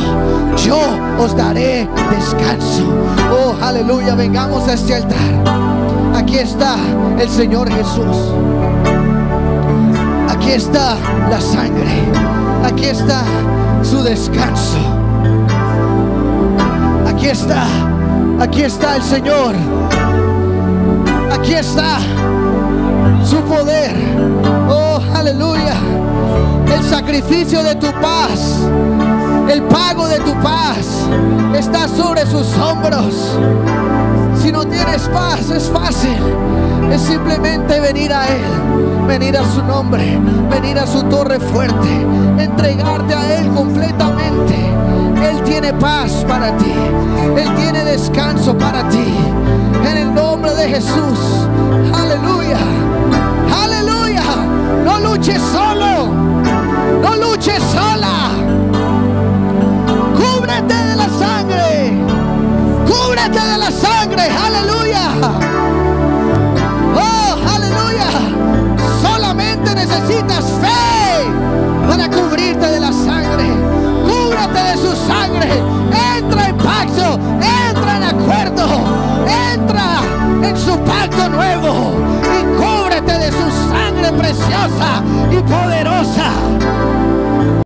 Yo os daré descanso. Oh, aleluya. Vengamos a este altar. Aquí está el Señor Jesús. Aquí está la sangre. Aquí está su descanso. Aquí está. Aquí está el Señor. Aquí está su poder. Oh, aleluya. El sacrificio de tu paz, el pago de tu paz está sobre sus hombros. Si no tienes paz, es fácil. Es simplemente venir a Él, venir a su nombre, venir a su torre fuerte, entregarte a Él completamente. Él tiene paz para ti. Él tiene descanso para ti. En el nombre de Jesús. sangre. Aleluya. Oh, aleluya. Solamente necesitas fe para cubrirte de la sangre. Cúbrete de su sangre. Entra en pacto, entra en acuerdo, entra en su pacto nuevo y cúbrete de su sangre preciosa y poderosa.